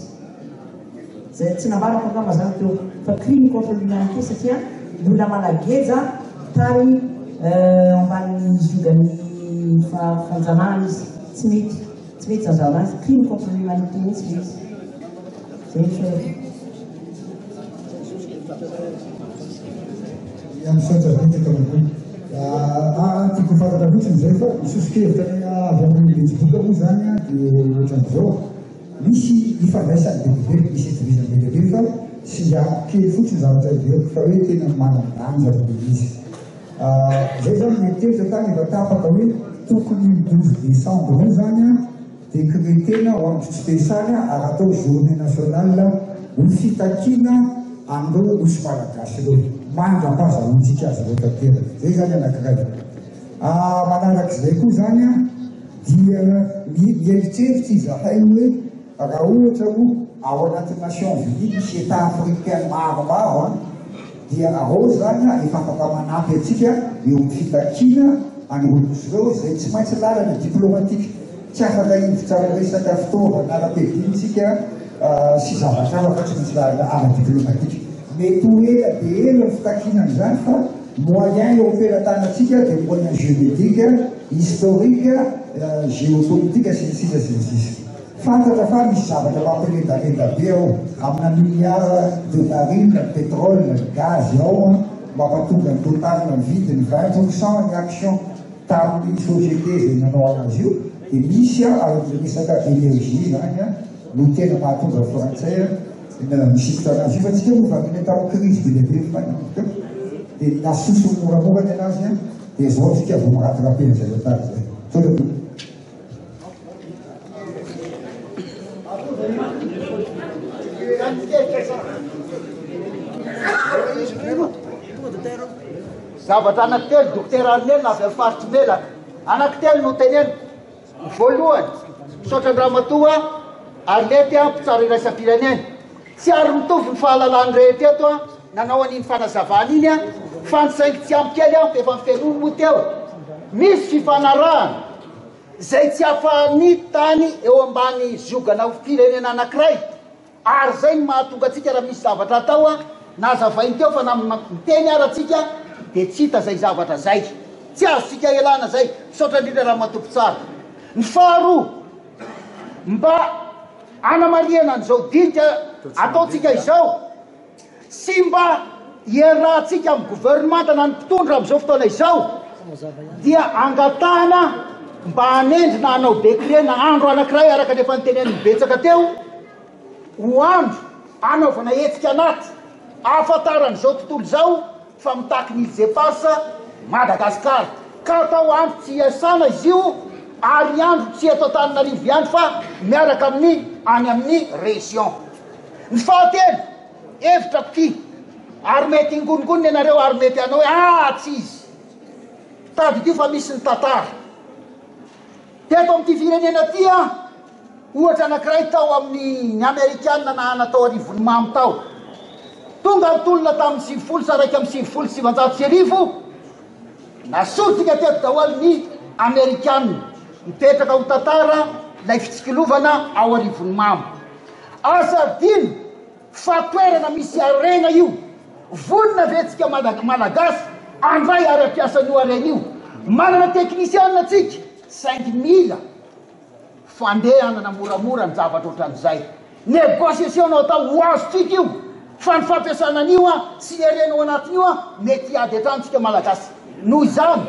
zay tsy nambarako angamba zany teo fa crime contre l'humanité satria olona malageja tary ambanin'ny zogan'ny fanjanahana izy tsy mety zazavana azy crime contre l'humanité mihitsy le izy zay am'sajabitika tiako fantatra mihitsy zay fa misosokevitra avy amin'ny Facebook moa zany dia ohatran'izao misy ifandraisany bebe misy itovizany bebe fa sy kely fotsiny zavatra iveriko fa hoe tena manandanja be izy zay zany metevitra tany efa tapaka hoe tokony 12 décembre moa zany dia crétena ho amin'ny spécialy ary atao journée nationale ho fitakina andro osy malagasy reo mandram-pahazahoantsika azy reo tanteraka zay zany anankiray manaraka izay koa zany dia mieritreritsy izahay hoe raha ohatra ho ao anatin'ny Nations Unies misy état africain maromaro dia ao zany efa afaka manampy atsika eo amin'ny fitakina androlosy reo zay tsy maintsy lalana diplomatique tsy afaka ivitsara resaka fitaovana ara-pedintsika sy zavatra hafa fa tsy maintsy lalana ara-diplomatique mety ho ela dia ela ny fitakinany zany fa moyen eo ampelatanatsika dia moyen génétique historique géopolitique sisisa fantatra fa misy zavatra mampiredaleda be ao amina milliard de baril pétrole gaz ao mampatonga ny total ny vidiny 20% ny action tamin'ny société zay nanao anazy io dia misy amin'ny resaka énergie zany no tena mahatonga frantsay misy fotoana fifatsika moa fa mila tao crise de développement dia nasoso moramora ny anazy a dia zao tsika vao magnaty rapena zay zatary zay tsotra zavatra anankitelo dokotera Arlel avy amin'ny faritsy melaka anankitelo no teneny voalohany misaotra ny ramatoa Arlety a mpitsara iraisam-pirenena tsy ary mitovy ny fahalalany rehetra eto a nanao an'iny fanazavana iny a fansaingy tsy ampykely a efa mifenono moa teo misy fifanarahana zay tsy hafan'ny tany eo ambany ziogana firenena anankiray ary zay ny mahatonga atsika raha misy zavatra atao a nazavainy teo fa miteny aratsika dia tsy hita zay zavatra zay tsy azosika elana zay misaotra indrindra raha matopo tsara ny faharoa mba anamariana an'izao dinika ataotsika izao sy mba iarahantsika amin'ny gouvernemanta na ny mpitondra amin'izao fotoana izao dia angatahana mba hanendrina hanao décret na andro anankiray araka nefa nytenen'ny betsaka teo ho andro anaovana hetsika anaty ahafantaran'izao tontolo izao fa mitaky ny ilzeparsa Madagasikara ka atao andro tsy iasana izy io ary andro tsy atao Antananarivo ihany fa miaraka amin'ny any amin'ny région ny fahatelo hevitra pity ary mety ingoningoniny ianareo ary mety anao hoe tsy izy tady ity fa misy ny tantara teto amin'ity firenena ty a ohatra anankiray tao amin'ny Amerikanina na natao arivony mamy tao tonga nytolona tamin'ny 50 saraiky amin'ny 50 nasotika teto daholo ny Amerikanina mipetraka ho tantara lay fitsikilovana ao arivony mamy azadino fa toerana misy arena io vonina vetsika malagasy andray ara-piasan'io arena io manana teknisianina atsika 5000 fandehanana moramora ny zavatra ohatran'izay négociation nao atao ho azotsika io fa ny fampiasana an'io a sy ny arena ao anatin'io a mety ady atrantsika malagasy noho izany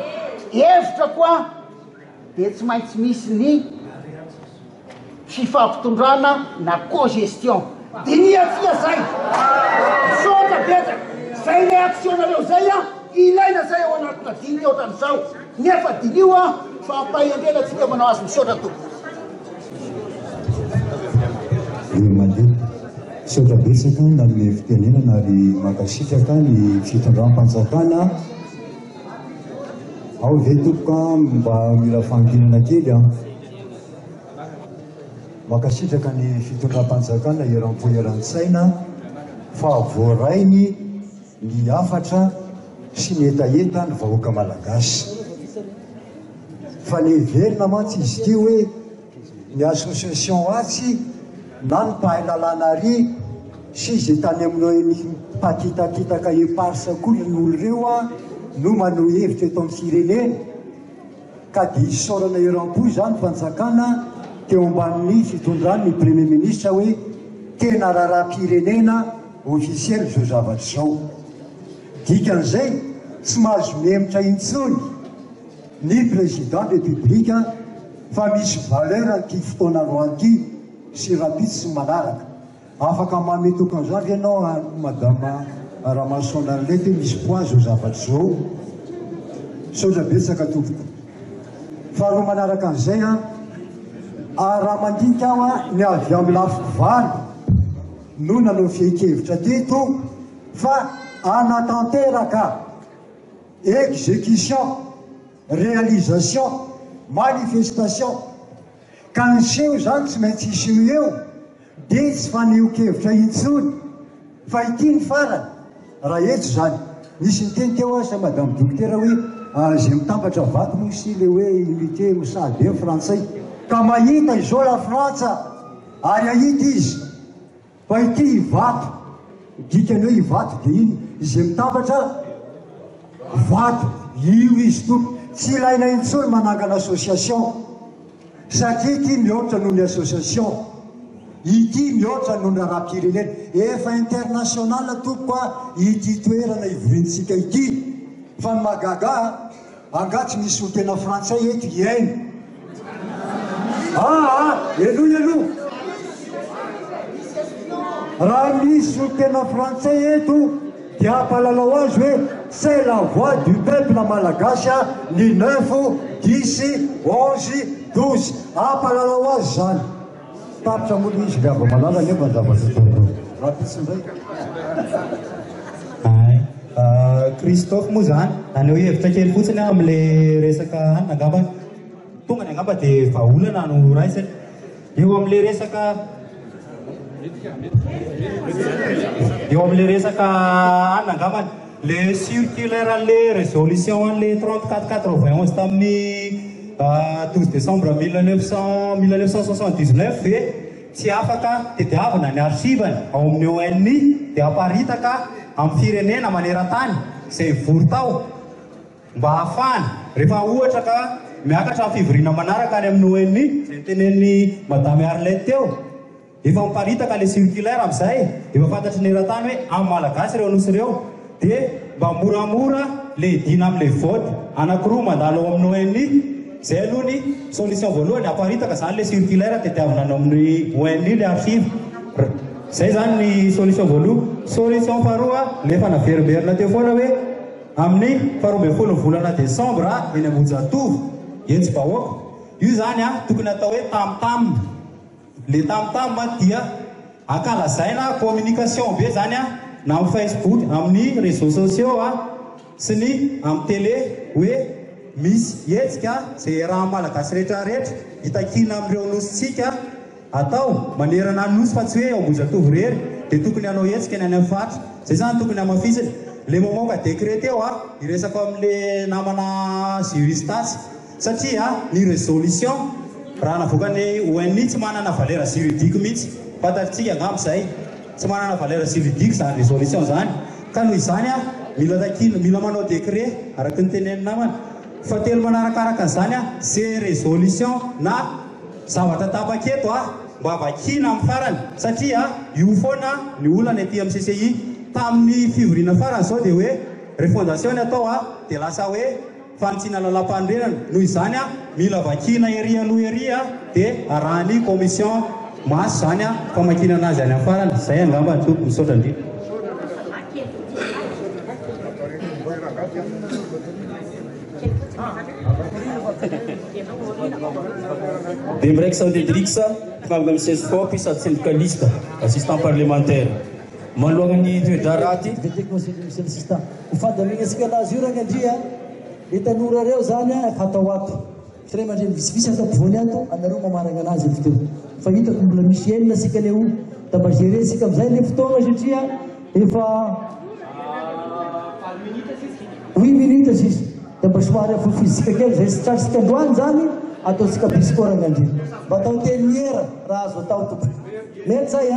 hevitra koa dia tsy maintsy misy ny fifampitondrana na cogestion dinia fia zay sotra betsaka zay le actionnareo zay a ilaina zay ao anatina diny ohatran'izao nefa dinio a fa ampahendrena atsika manao azy misaotra tompo mande misaotra betsaka nanome fitenenana ary makasitraka ny fitondram-panjakana ao ve tompoka mba mila fanontinana kely a makasitraka ny fitondram-panjakana eram-poeran-tsaina fa voarainy ny afatra sy ny etaeta ny vahoaka malagasy fa ny verina mantsy izy ty hoe ny association atsy na ny mpahalalana ary sy izay tany aminao ny mpakitakitaka eparsa koa ny olo reo a no manao hevitra eto amin'ny firenena ka dia isaorana eram-po zany fanjakana teo ambanin'ny fitondrany ny premier ministre hoe tena raharam-pirenena officiel zao zavatra zao dikan'izay tsy mahazo memitra intsony ny président république fa misy valeur an'ity fotoana roan'ity sy rapitsy sy manaraka afaka mametokan'izany ianao madama Ramassonarlety misy point zao zavatra zao saotra betsaka tompoko faharoa manaraka an'izay a raha mandinika aho a ny avy amin'ny lafo valo no nanao fihekevitra teto fa anatanteraka exécution réalisation manifestation ka niseho zany tsy maintsy iseho eo dia tsy faneho-kevitra intsony fa ity ny farany raha eto zany nisy nyteny teo asa madame dokotera hoe zay mitambatra vato moa sy le hoe unité misady frantsay ka mahita izao la frantsa ary ahita izy fa ity ivato dikany hoe ivato dia iny izay mitambatra vato io izy tompo tsy ilaina intsony manangana association satria ity mihoatra noho ny association ity mihoatra noho ny raharam-pirenena efa international tompo a ity toerana ivorintsika ity fa ny magaga angatsy misy ho tena frantsay eto iainy elo raha misy olo tena français eto dia ampalalao azy hoe c'est la voix du peuple malagasy ny 9 10 11 12 ampalalao azy zany tapitra molo izy le ava malala nefa zava-totoro raha pisindray Christophe moa zany aneo hevitra kely fotsiny am'le resaka hanina angamba tonga ny angamba dia vahaolana no raisany eo am'le resaka hanina angambany le circulaire an'le résolution an'le 3491 tamin'ny 12 décembre 1979 hoe tsy afaka tediavana ny archivany ao amin'ny ONU dia aparitaka amin'ny firenena maneran-tany izay vory tao mba hahafahana rehefa ohatra ka miakatra amin'ny fivoriana manaraka any amin'ny ONU izay nitenen'ny madame Arlette teo efa miparitaka le circulaire amin'izay efa fantatry ny eran-tany hoe amin'ny malagasy ireo nosy ireo dia mba moramora le dina amin'le vote anankiroa mandalo ao amin'ny ONU zay aloha ny solution voalohany aparitaka zany le circulaire tediavana amin'ny ONU le archive zay zany ny solution voalohany solution faharoa lefa naveriberina teo foana hoe amin'ny faharoa volana décembre eny Ambohijatovo etsy bahoaka io zany tokony atao hoe tamtam le tamtam dia ankalazaina communication be zany na amin'ny Facebook amin'ny réseaux sociaux sy ny amin'ny télé hoe misy hetsika zay raha malagasy rehetrarehetra hitakina amin'ireo nositsika atao manerana nosy fa tsy hoe Ambohijatovo rery dia tokony hanao hetsika ny any amin'ny fatra zay zany tokony hamafisiny le mamoaka décret teo iresako amin'le namana juristasy satria ny résolution raha navokany ONU tsy manana valeur juridique mihitsy fantatritsika angamba izay tsy manana valeur juridique zany résolution zany ka noho izany mila takina mila manao décret araka ny tenen'ny namana fa telo manarakaraka an'izany c'est résolution na zavatra tapaketo mba vakina amin'ny farany satria io foana ny olana ety amin'ny CCI tamin'ny fivoriana farany zao dia hoe refondation atao dia lasa hoe fanitsina lalam-panorenana noho izany mila vakina ery aloha ery dia arahany commission masy zany famakina anazy any amin'ny farany zay angamba ny toko misaotra indrindra Dembrek Saudedrixa, femme comme 16 fois, puis syndicaliste, assistant parlementaire. Malohany toedraraty monsieur l'assistant ufadamigna sika lazura ngandria itanora reo zany fatao ato tre mandre visivisy atapivony ato anareo mamaragna anazy ny fotoana fa hitako mbola misy enina sika leo tabagere sika amizay le fotoana satria efa 8 minutes sisy tabasoary afofizisika kely zay sitratrysika androany zany ataosika bisikôrangandria mba atao teliniera raha azo atao tompo mety zay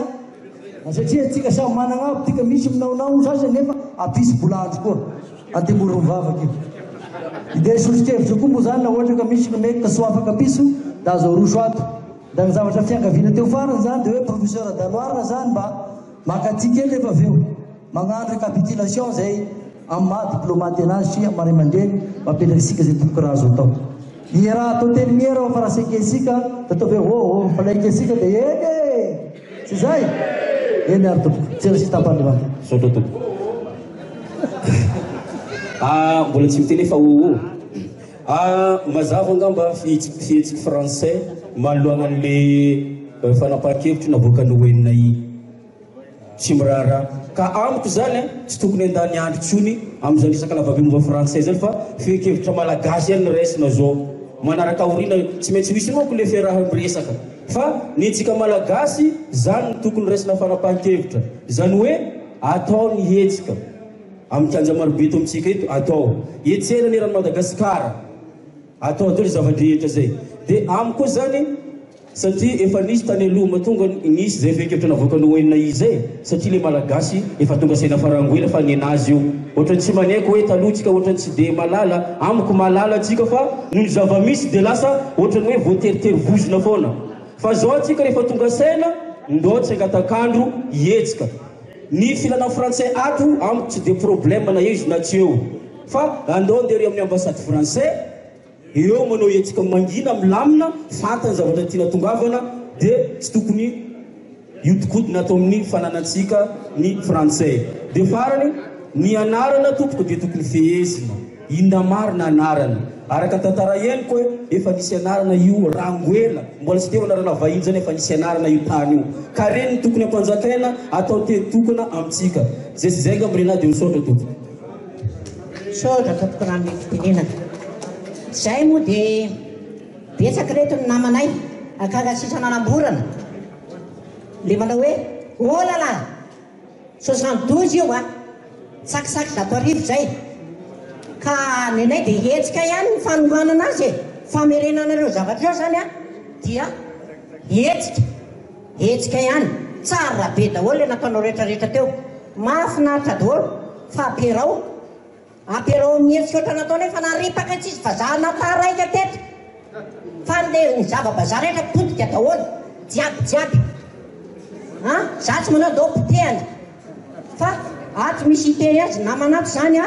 satria tsika samy manana aby tika misy minaonao sasa nefa apisy bolandro koa antemoro mivavaka io ide sotrikevitra koa moa zany na ohatra ka misy mety kasoafaka piso da azo roso ato da ny zavatra fiangaviana teo farany zany dia hoe professeur Danoir zany mba makatsika ely efa aveo magnano récapitulation zay amin'ny maha diplômate anazy sy maray mandeny mampelaky sika zay toko raha azo atao ny raha atao teliniera fa raha sekesika da atao hoe falaikesika dia eny sy zay eny ary tompoko tsy resita parlementaire saotra tompoko mbola tsy miteny fa mazava angamba fihetsika français manoloana an'le fanapahan-kevitry navoakany hoenina tsy miraharaha ka amiko zany tsy tokony andany andro tsony amin'izany resaka lavabe momba français zany fa fihekevitra malagasy any raisina zao manaraka orina tsy maintsy misy manko le fiaraha miresaka fa nitsika malagasy zany tokony raisina fanapahan-kevitra zany hoe atao ny hetsika amin'ny kanja marobe eto amintsika eto atao etsena ny rano Madagasikara atao le zavadrehetra zay dia amiko zany satria efa nisy tany aloha matonga nisy zay fihekevitra navoakany hoenina izay satria le malagasy efa tonga saina farangoela fa nenazy io ohatrany tsy manaiky hoe talohatsika ohatrany tsy dia malala amiko malala atsika fa noho ny zavamisy dia lasa ohatrany hoe voateritery vozona foana fa zao atsika rehefa tonga saina ndotsy angatakandro hietsika ny filana français ato amiko tsy dia problème na eo izy na tsy eo fa andao ndery amin'ny ambassade français eo manao hetsika mangina milamina fantany zavatra tiana tongavana dia tsy tokony iodikodina atao amin'ny fananatsika ny français dia farany ny anarana tompoko dia tokony fehezina inona marina anarana araka tantara heniko hoe efa nisy anarana io rangoela mbola tsy teo anarana vahiny zany efa nisy anarana io tany io ka reny tokony ampanjakaina atao tetokona amintsika zay sy zay gambrena dia misaotra tompoko saotra tompoko raha mifitenenana zay moa dia betsaka reto ny namanay akagasisa nanamborana le manao hoe olala 72 io a tsakisaky zato arivo zay ka nenay dia hetsika ihany ny fanombanana azy famerenanareo zavatra eo zany a dia hetsika ihany tsara be daholo le nataonao rehetrarehetra teo mahafinaritra daholo fa amperao amin'ny hetsika oatra nataonay fa naripaka tsisy vazahana taraika tetra fa le ny zava-bazaha rehetra potika daholo jiaby za tsy manao dao potehana fa ato misy iteny azy namanato zany a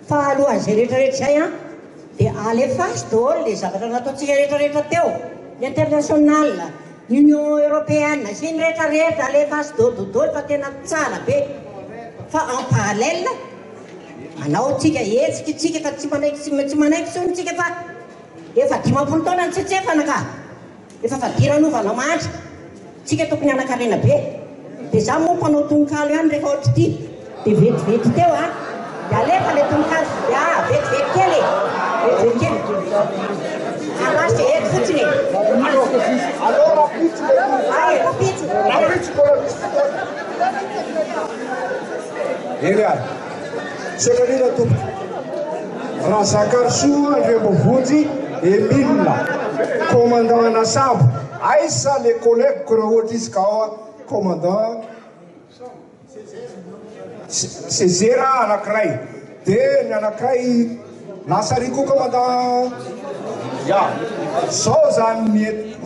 fa alohan'izay rehetrarehetra zay a dia alefasy daholo le zavatra nataontsika rehetrarehetra teo international union européenne sy ny rehetrarehetra alefasy daholo fa tena tsara be fa en parallèle manao tsika hetsika tsika fa tsy manaiky sonitsika fa efa 50 taona ny tsetsefana ka efa fadiranovanao mandry tsika tokony anakarena be dia za moa mpanao tononkalo ihany rehefa ohatra ty dia vetivety teo a dia alefa le tononkalo vetivety kely alasy eto fotsiny eny ary sotrarina tompoko raha zakarsoa andrembovonjy Emile commandant anasabo aisa les collègues ko raha ohatra izy ka ao commandant Césera anankiray dia ny anankiray lasariko commandant zao zany mety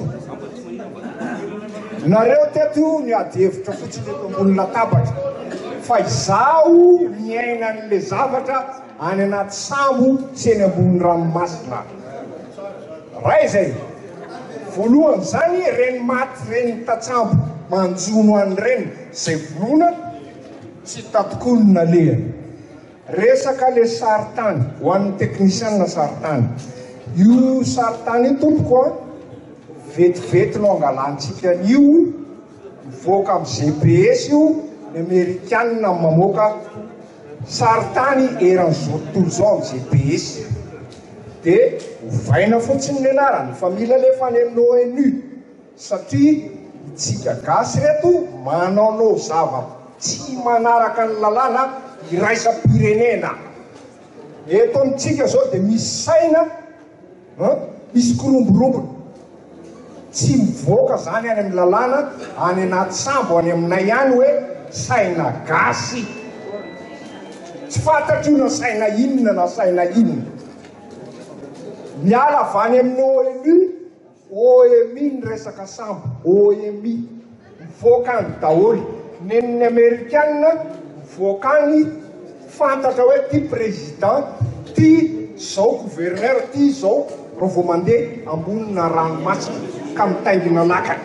nareo teto niady hevitra fotsiny eto ambony latabatra fa izaho miaina an'le zavatra any anaty sambo sy eny ambony ranomasina ray zay voalohany zany reny maty reny tatsambo manjono any reny zay volona tsy tatokonina lehany resaka le saritany ho an'ny teknisianna saritany io saritany io tompoko a vetivety no angalantsika an'io mivoaka amin'ny GPS io ny amerikanina mamoaka saritany eran'izao tontolo zao amin'ny GPS dia hovaina fotsiny ny anarany fa mila lefa any amin'ny ONU satria itsika gasy reto manao zava tsy manaraka ny lalàna iraisam-pirenena eto amintsika zao dia misy saina misy koromborobona tsy mivoaka zany any amin'ny lalàna any anaty sambo any aminay ihany hoe saina gasy tsy fantatro io na saina inona na saina inona miala avy any amin'ny OMI ny resaka sambo OMI mivoaka any daholo nen'ny amerikanina mivoaka any fantatra hoe ty président ty zao gouverneur ty zao ro vo mandeha ambonina ranomasina ka mitaingina lakany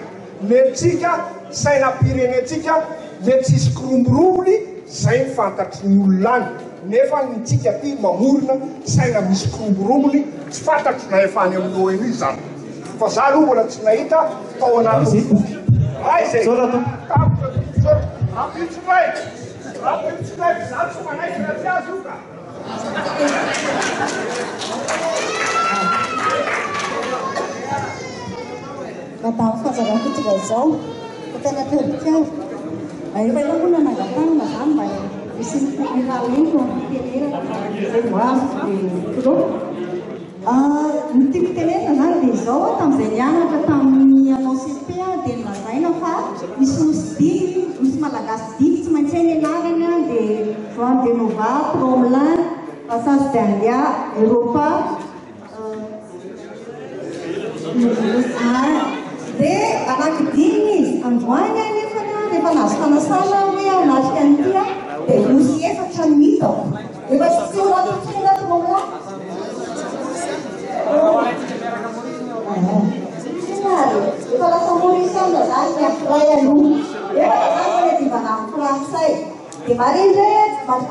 nentsika sainam-pirenentsika le tsisy koromboromony zay fantatry ny olona any nefa nitsika ty mamorona saina misy koromboromony tsy fantatry na efa any amin'ny ONU zany fa za aloha mbola tsy nahita tao anaty ay zay ampitsoray za tsy manaiky ratsy azy io ka Madame Fazarakotsika izao fa tena teo efa ilo moa nanangatanana zany mba misy mihalenko mitenena zay voavy dia ny tiako tenena zany dia izao tamin'izay nianatra tamin'ny anao CP dia nolazaina fa misy nosy misy malagasy diky tsy maintsy hainy anarany dia Joan de Nova, Tromelin, Passage d'India, Europa dia anankidiny izy androany nefa rehefa nazo fanasana hoe anatrika an'itya dia nosy efatra ny mito efa tsy oratontsonga Tromelin efa lasa morisana zany ny afiray aloha dia mare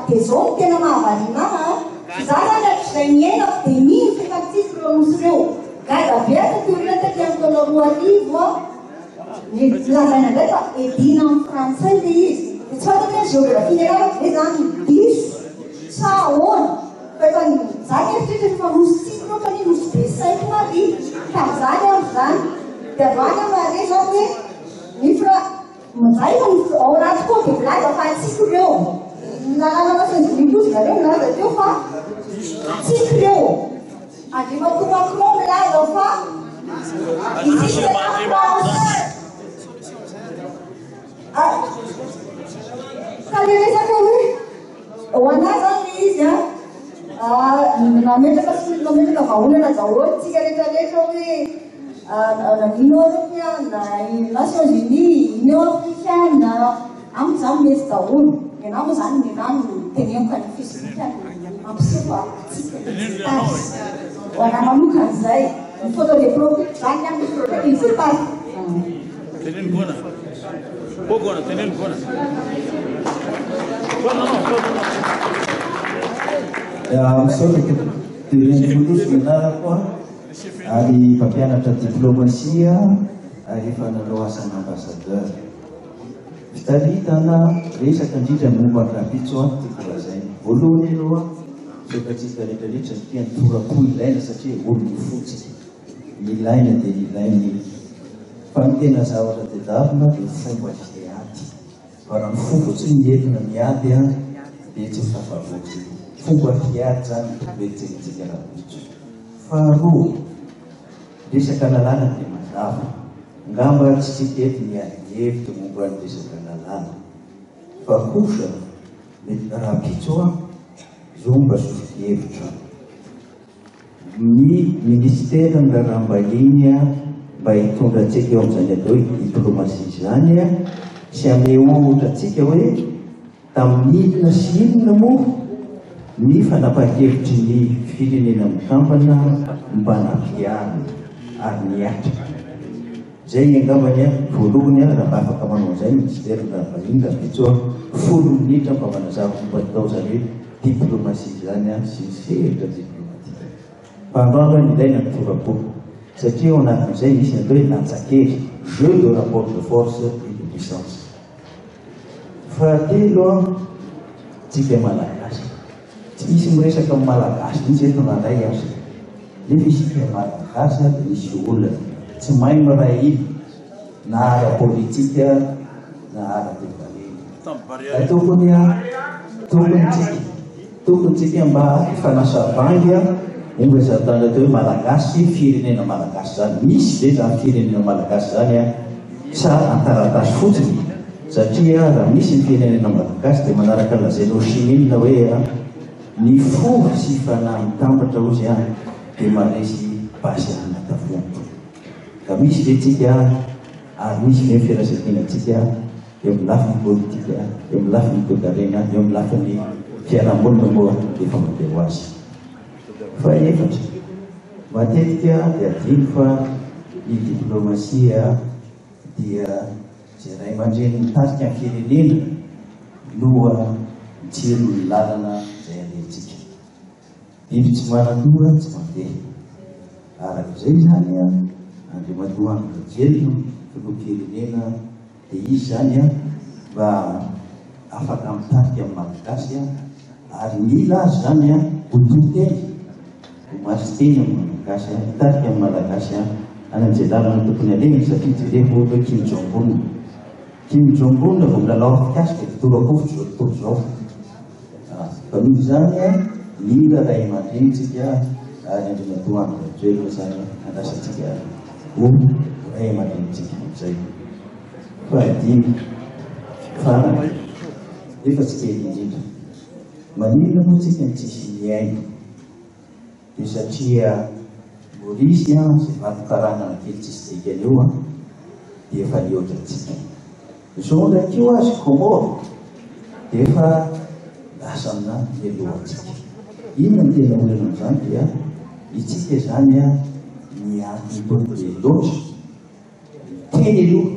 dia zao no tena mahavariana za zany atr'izay miaina dia mino fefatsisy ireo nosy ireo gaga beaka toerina taty amin'ny taona 2000 ny lazaina indray fa edina amin'ny frantsay le izy dia tsy fantatra hoe géographie neraaka ve zany diso sa ahoana fa efa zany eritreritra fa nosy tsisy loatra ny nosy be saiko mary tamin'izany amin'izany dia avany mare zao hoe nifra mazay ao anaty koa dia milaza fa tsisy ireo lalàna masin'izilibozina reo milaza teo fa tsisy ireo andrimato macron milaza fa ka le resaka hoe ho anà zany le izy nametraka vaholana zahoatsika rehetrarehetra hoe L'Union européenne, les Nations Unies, l'Union africaine, ensemble les États-Unis. Et là, nous allons tenir un fils de il faut les produire, il faut pas. Ari mpampianatra diplomasia rehefa nanao asana ambassadeur fitaritana resaka indrindra momba ny rapitso tiako lazainy voalohany aloha sokatsika rehetrarehetra tia nytorako ilaina satria olona fotsiny ilaina dia ilainy fa ny tena zavatra tedavina dia fomba fiaty fa raha ny fomba tsy mientina miady dia tsy fitafavotsy fomba fiady zany betsentsika rapitso faharoa resaka lalàna dia mazava ngamba tsy tsikety miadihevitra momba ny resaka lalàna fa kosa rapitso zao mba sofihevitra ny ministera ny raharaham-bahiny mba hitondra antsika eo amin'izany atao hoe diplomasia zany sy ame ohatra atsika hoe tamin'ny inona sy inona moa ny fanapaha-kevitry ny firenena mikambana mba nampiarina ary niatra zay angambany voalohany raha afaka manao an'izay ministera ny raharaham-bahiny rapitso 10 minitra mba manazava fomba atao zany hoe diplomasia zany sy ny sehatra diplomatika fa androandro ny ilaina ny torapoko satria ao anatin'izay misy atao hoe lantsakery jeu de rapport de force et de puissance fahatelo tsika malagasy tsy misy miresaka amin'ny malagasy mihitsy eto nandray azy nefa isika malagasy dia misy olona tsy mahay miray iny na ara-politika na ara-toekarena tokonytsika mba fanasavangy omba izatany atao hoe malagasy firenena malagasy zany misy ve zany firenena malagasy zany sa antaratasy fotsiny satria raha misy ny firenena malagasy dia manaraka lazainao chimine hoe ny fomba sy fanahy mitambatra ozy dia maresy basy anatavonto ka misy ve tsika ary misy ve firasakena tsika eo amin'ny lafiny politika eo amin'ny lafiny toekarena eo amin'ny lafiny fiarambolina moa efa mandeha ho azy fa efatra matetika dia adino fa ny diplomasia dia zay ray aman-dreny mitarika ny firenena noha mitsiro ny lalana zay alentsika biby tsy manatoa tsy mandeha arak'izay zany andriamatoa anyjelona filoha-pirenena dia izy zany mba afaka mitarika amin'ny malagasy ary mila azy zany hototeny homasiteny amin'ny malagasy mitarika amin'ny malagasy anan'izay lalana tokony alena satria jereko hoe Kim Jong-un vao milalao fikasika fitorakovitra zao tontolo zao fa noho zany mila ray aman-drenitsika ary andriamatoa anyjelona zany andrasantsika ho ray aman-drenitsika zay fahadimy farany efa tsy kely indrindra maninona moa tsika ny tsisy miaina dia satria Maurice zay mampikarana ny kely tsisy dikany eo dia efa nioatra tsika zao ndraiky io azy Comore dia efa lasa amina mialohantsika inona ny tena olana amin'izany dia itsika zany miaty be loatra teny aloha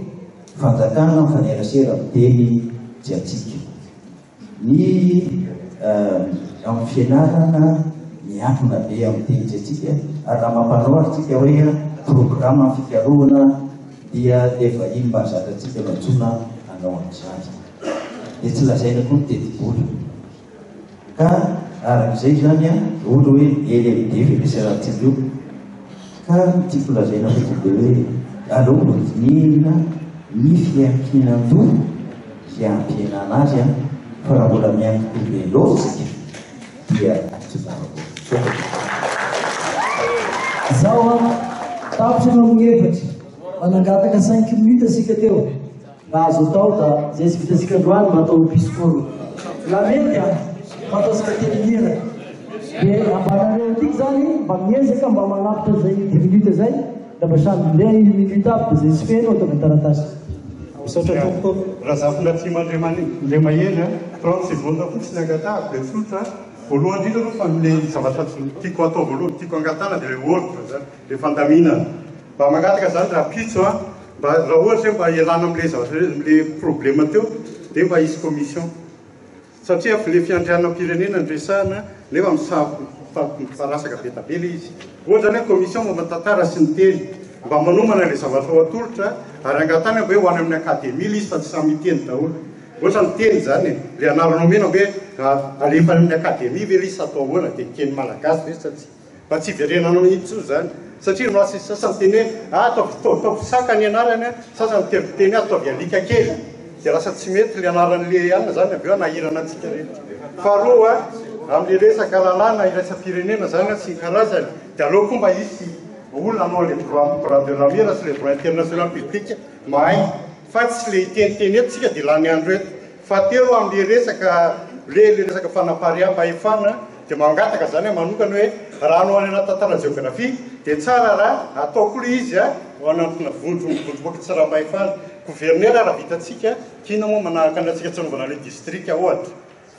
fanjakana mifanerasera miteny tsy atsika ny amin'ny fianarana miafina be amin'ny tehitretsika ary raha mamparoarytsika hoe programa fikaroana dia efa iny mahazatratsika matsona anao amin'izany dia tsy lazaina koa ny tetibola ka arak'izay zany a ohatra hoe LMD fipesarantsika io ka tiako lazaina fotsy dia hoe aleo dinina ny fiankinan-doha sy ampianana azy a fa raha mbola mianky be loatsika dia tsy zava-boa zaho a tapitra anao miefatra manangataka 5 minutes asika teo raha azo atao da zay sy vitasika androany mba atao pisikolo la mety a mba ataosika teliniraka dia ambanareo atiky zany mba miezaka mba manapitra zay 10 minutes zay da mba samy le minute aby zay tsy feno atao taratasy misaotra tompoko raha zafina tsy mandre mahena 30 seconde fotsiny angatahako dia tsotra voalohany indrindra aloha fa le zavatra tiako atao voalohany tiako angatana dia le ordre zany le fandaminana mba mangataka zany raha pitso a mba raha ohatra hoe mba ialana am'le zavatra le problème teo dia mba hisy commission satria le fiandrianam-pirenena ndresahana nefa mifarasaka be tabela izy ohatra zany hoe commission momba tantara sy ny teny mba manomana le zavatra ho atolotra ary angatana hoe ho any amin'ny akademia le izy fa tsy samy teny daholo ohatra ny teny zany le anaranao mena hoe alefa amin'ny akademia ve le izy atao ahoana dia keny malagasy ve satsia mba tsy verenanao itsy zany satria noasy sasany teny hoe ataovy saka ny anarany a sasany teny ataovy alika kely dia lasa tsy mety le anaran'le ana zany avy eo anahirana antsika rehetra faharoa amin'le resaka lalàna iraisam-pirenena zany sy karazany dia aleo koa mba isy olona anao le bras de ramira sy le droit international public mahay fa tsy le iteniteny eto tsika dia lany andro eto fa teo amin'le resaka le resaka fanampariam-pahefana dia mangataka zany hoe manokana hoe raha anao any anaty tantara géographie dia tsara raha ataoko le izy a ho anatina vondroboka tsara-pahefana gouverneur raha vitatsika kina moa manahaka anasika tsy anovana le district ohatra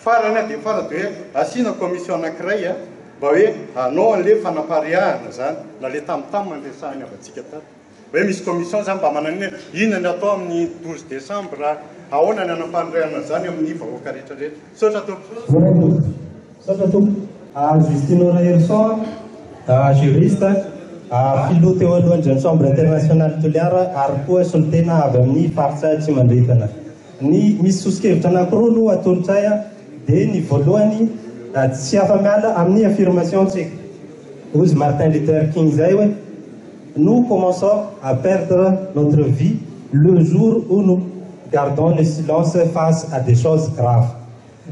farany a dia farany dia hoe asiana commission anankiray a mba hoe anao an'le fanampariahana zany na le tamtam mandresahany avatsika tato hoe misy commission zany mba mananiny inona ny atao amin'ny 12 décembre ahoana ny anampanirahana zany amin'ny vahoaka rehetrarehetra sotra tompo sotra tompo Justino Raherson juriste filoha teo alohan'izany chambre internationale toliara ary koa solitena avy amin'ny faritra tsy mandretana ny misy sosikevitra anankiroa no atolotsay dia ny voalohany tsy afa-miala amin'ny affirmation tsika ozy Martin Luther King zay hoe nous commençons à perdre notre vie le jour où nous gardons le silence face à des choses graves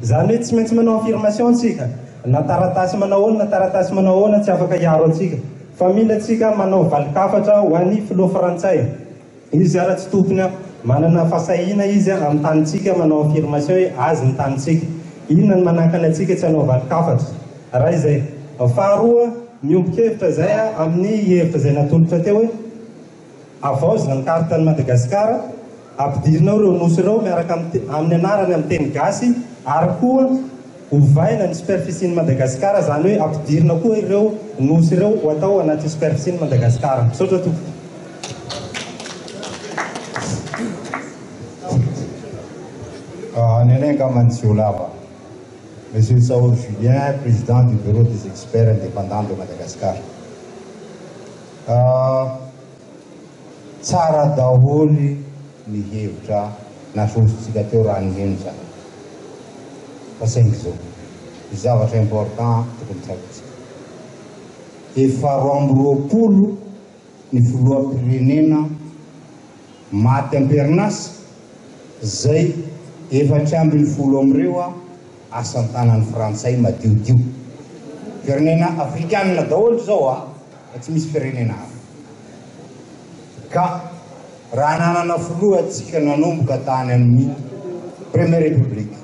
zany hoe tsy maintsy manao affirmation tsika na taratasy manao ahoana na taratasy manao ahoana tsy afaka hiaro atsika fa mila tsika manao valikafatra ho an'ny filoha frantsay izy ara tsy tompony manana fasahina izy amin'ny tanitsika manao affirmation hoe azy ny tanitsika inona ny manakana atsika tsy hanao valikafatra raha izay faharoa miombokevitra zay amin'ny hevitra zay natolotra teo hoe avaozina ny kartany Madagasikara ampidirinao ireo nosy ireo miaraka amin'ny anarany amin'ny teny gasy ary koa hovaina ny superficie-ny Madagasikara zany hoe ampidirina koa ireo nosy ireo ho atao anaty superficie-ny Madagasikara misaotra tompo Nenenga Mansiolava, Monsieur Saoul Julien, président du bureau des experts indépendants de Madagascar. Tsara daholy ny hevitra nasositsika teo raha ny heno zany. Fa saingy zao, zavatra important tokony tsakotsika. Efa 20 ny filoham-pirenena maty am-perinasa zay 710 amin'ireo asan-tanan'ny frantsay madiodio. Firenena afrikanina daholo zao tsy misy firenena hafa. Ka raha nanana filoha atsika nanomboka tany amin'ny première république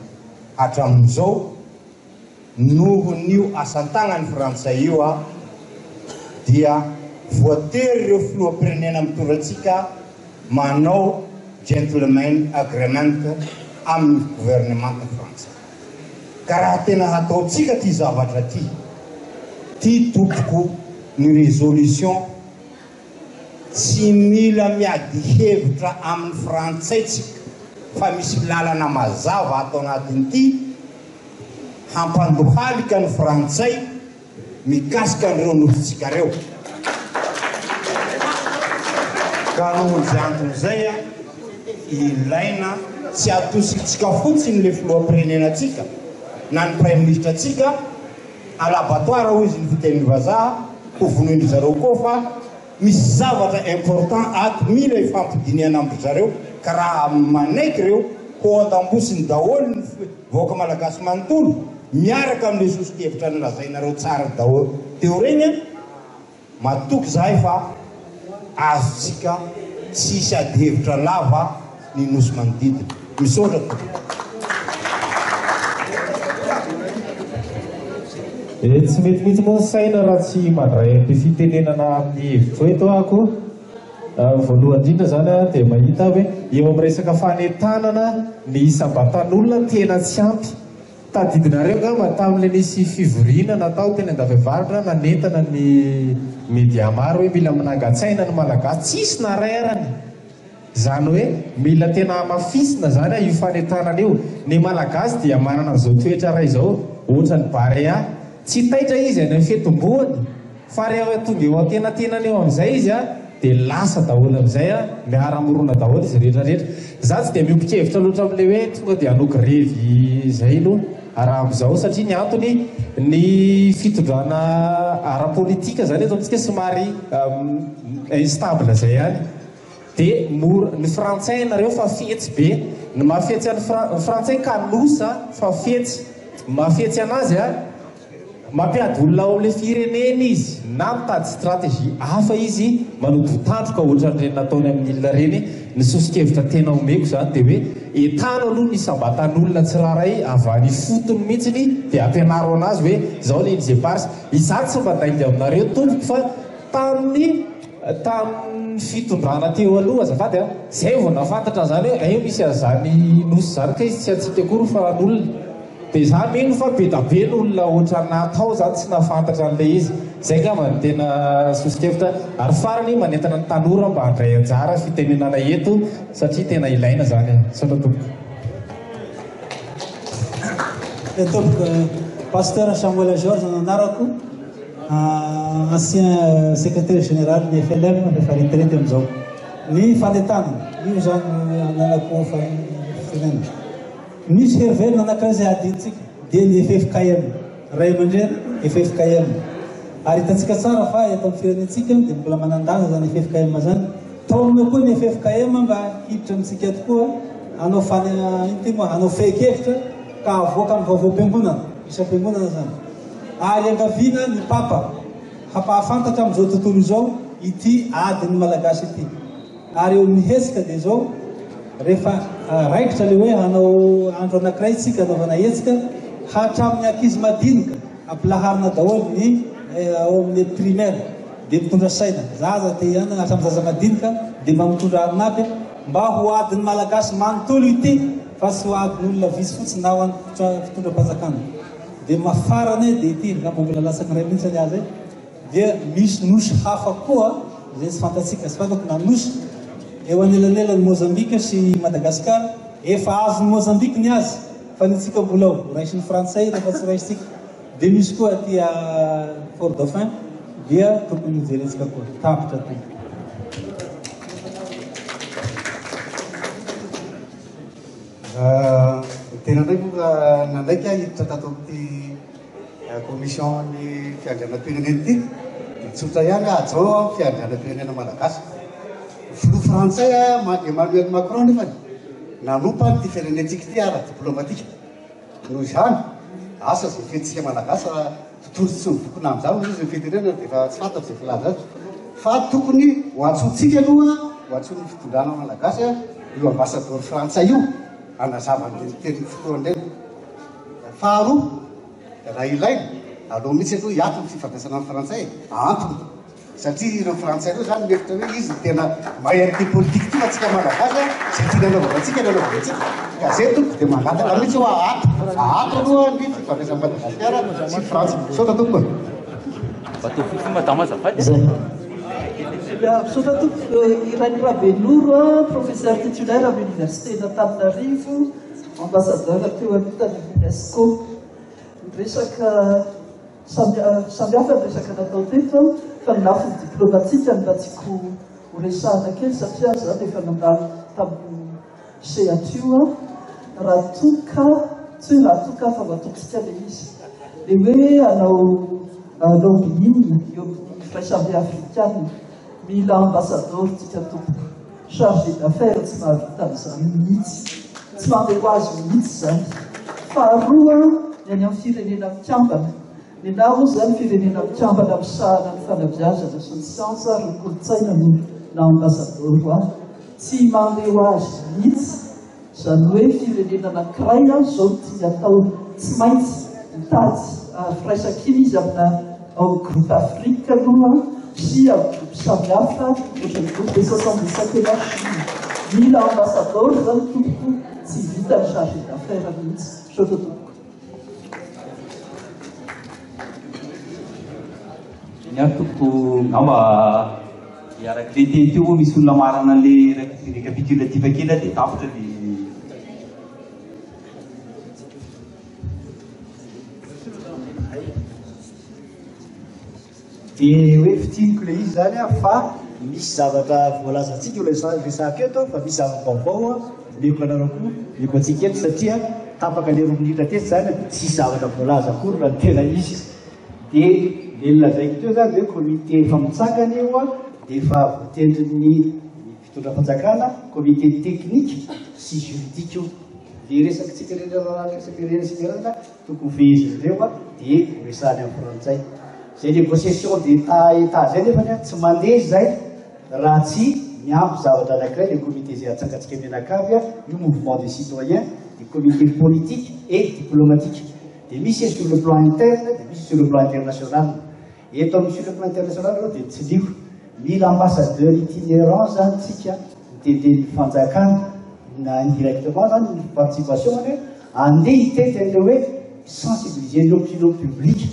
hatramin'izao nohon'io asan-tanan'ny frantsay io dia voatery ireo filoham-pirenena mitondratsika manao gentleman agreement amin'ny gouvernement français. Ka raha tena hataotsika ty zavatra ty tompoko ny résolution tsy mila miady hevitra amin'ny frantsay tsika fa misy lalana mazava atao anatin'ity hampandohalika ny frantsay mikasika an'ireo nositsika reo ka noho izay anton'izay a ilaina tsy atositsika fotsiny le filoam-pirenenantsika na ny prime ministre atsika alabatoire hoy izy ny fitenin'ny vazaha ho vonoindry zareo koa fa misy zavatra important ato mila ifampidiniana amby zareo ka raha manaiky reo ho atambosiny daholo ny vahoaka malagasy manontolo miaraka amin'le sosokevitra nylazainareo tsara daholo teo regny matoky zahay fa azontsika tsisy ady hevitra lava ny nosy manodidina misaotra tsy mety mihitsy moa saina raha tsy mandray be fitenenana amin'ny hevitra hoe to ako voalohany indrindra zany a dia mahita hoe eo amin'ny resaka fanentanana ny isambatan'olona tena tsy ampy tadidinareo ngamba tamin'le nisy fivoriana natao teny andavevaritra nanentana ny media maro hoe mila manangatsaina ny malagasy tsisy narerany zany hoe mila tena mafisina zany io fanentanana io ny malagasy dia manana zao toetra ray zao ohatra ny barea tsy taitra izy any fetomboany fa rehefa tonga eo antenatenany eo amin'izay izy a dia lasa daholo amin'izay a miara-morona daholo izy rehetrarehetra za tsy dia miopikevitra loatra amin'le hoe tonga dia hanoky revy zay no raha amin'izao satria ny antony ny fitondrana ara-politika zany eto amintsika somary instable zay ihany dia ny frantsay nareo fa fetsy be ny mahafetsy ny frantsay kanosa fa fetsy mahafetsy anazy a mampiady olona ao amin'le firenena izy na mitady stratégie hafa izy manodotandroka ohatran'ireny nataony amin'ny olona reny ny sosokevitra tena omeko zany dia hoe etano aloha ny sambatan'olona tsiraray avany fotony mihitsiny dia ampianaro anazy hoe zao le injeparsy izaty sy mba daindy aminareo tompoko fa tamin'ny fitondrana teo aloha azafady a zay vao nafantatra zany hoe io misy azany nosy zany ka izy tsy atsika akory fa n'olona dia za mino fa be da be n'olona ohatra natao zany tsy nafantatra an'ilay izy zay ngamba ny tena sosokevitra ary farany manentana ny tanora mba handray anjara fitenenana eto satria tena ilaina zany saotra tompoko tompoko pasteur Samuel Georges nanarako ancien secrétaire général ny FLM rehefa retraite amin'izao ny fanentanana io zany ananako firenena misy herivelona anankiray zay adintsika dia ny FFKM ray aman-dreny FFKM ary hitantsika tsara fa eto amin'ny firenentsika dia mbola manandaza zany FFKM zany taonina koa ny FFKM mba hiditra amintsika tokoa anao anao fehi-kevitra ka avoaka amin'ny vaovao-piangonana isam-piangonana zany ary angaviana ny papa hampahafantatra amin'izao tontolo izao ity adiny malagasy ity ary eo mihetsika dia zao rehefa raikitra le hoe hanao andro anankiray tsika anaovana hetsika hatramin'ny ankizy madinika ampilaharina daholo ny ao amin'ny primaire dia mitondra saina zaza te ihany hatramin'ny zaza madinika dia mba mitondra arinaby mba ho adiny malagasy manontolo ity fa tsy ho adin'olona visy fotsiny na ho any fitondram-panjakana dia mafarany dia ity ngamba mbola lasaka ray mihitsy any azy dia misy nosy hafa koa zay tsy fantatsika sy fantako na nosy eo anelanelany Mozambika sy Madagasikara efa azony Mozambika ny azy fa nitsika mbola ao raisiny frantsay rehefa tsy raisitsika dia misy koa aty Fort Dauphin dia tokony jerentsika koa tapitra ty tena ndray moa nandraika hiditra tato amin'ity commission ny fiandrianam-pirenena ity tsotra ihany azao fiandrianam-pirenena malagasy filoha frantsay Emmanuel Macron nefa nanompa ty firenentsika ity ara-diplomatika noho izany asa zay fetsika malagasy totolo tsy nivokona amin'izany izy ny firenena dia efa tsy fantatry zay filaza azy fa tokony ho antsontsika aloha ho antsony fitondrana malagasy io ambassadeur frantsay io anazavany teny fotoanireny faharoa raha ilaina aloha mihitsy aloha hiato ny fifandraisana amin'ny frantsay antony satria ireo frantsay reo zany mefitra hoe izy tena maherity politique ty fatsika malagasy zay tiana anaovanatsika ny anaovanatsika ka zay tompo dia mangataka mihitsy ho ato aloha ny fifandraisana Madagasikara sy Frantsa saotra tompo Surtout Irène Rabenlour, professeur titulaire à l'université d'Antananarivo, ambassadeur de l'UNESCO. resaka samihafa ny resaka natao teto fa ny lafiny diplomatika ny ratsiko horesahana kely satria zany efa nandalo tamin'ny seatio raha toka tsy hoe raha toka fa vatokitsika le izy le hoe anao lobbying eo amin'ny firaisambe afrikane mila ambassadeur tsika tompoko chargé d'affaires tsy mahavita an'izany mihitsy tsy mandeha ho azy mihitsy zany faharoa ny any amin'ny firenena mikambana ny naho zany firenena mikambana misahana ny fanabeazana sy ny siansa ry kolotsaina no na ambassadeur ho azy tsy mandeha ho azy mihitsy zany hoe firenena anankiray zao tia atao tsy maintsy mitady firaisakiny izy amina ao groupe afrique aloha sy ao groupe samihafa ohatrany groupe de 77 Chine mila ambassadeur zany tompoko tsy vita ny chargé d'affaires mihitsy sotra tompoko ny atoko ngamba iaraky le teo misy olona marana le récapitulatif kely dia tapitra le dia hoe fitiniko le izy zany a fa misy zavatra voalazantsika le resaka eto fa misy zavavaovao meko anarako meko antsika eto satria tapaka le rominitra teto zany tsy zavatra voalaza akory raha ny tena izy dia le lazaiko teo zany hoe comité famitsangana io a dia efa voatendrin'ny fitondra fanjakana comité technique sy juridique io dia resakitsika resakarena tokony fehiziny ireo a dia resahany amin'ny frantsay zay négociation d'état zay nefany tsy mandeha zay raha tsy miampy zavatra anankiray le comité zay atsangatsika menakavy a io mouvement des citoyens des comités politiques et diplomatiques dia misy sur le plan interne dia misy sur le plan international eto amin'ny sur le plan international aloha dia tsy lio mila ambassadeur itinérant zany tsika mitendeny fanjakana na indirectement zany ny participation hoe andeha hitety an'le hoe sensibiliser l'opinion publique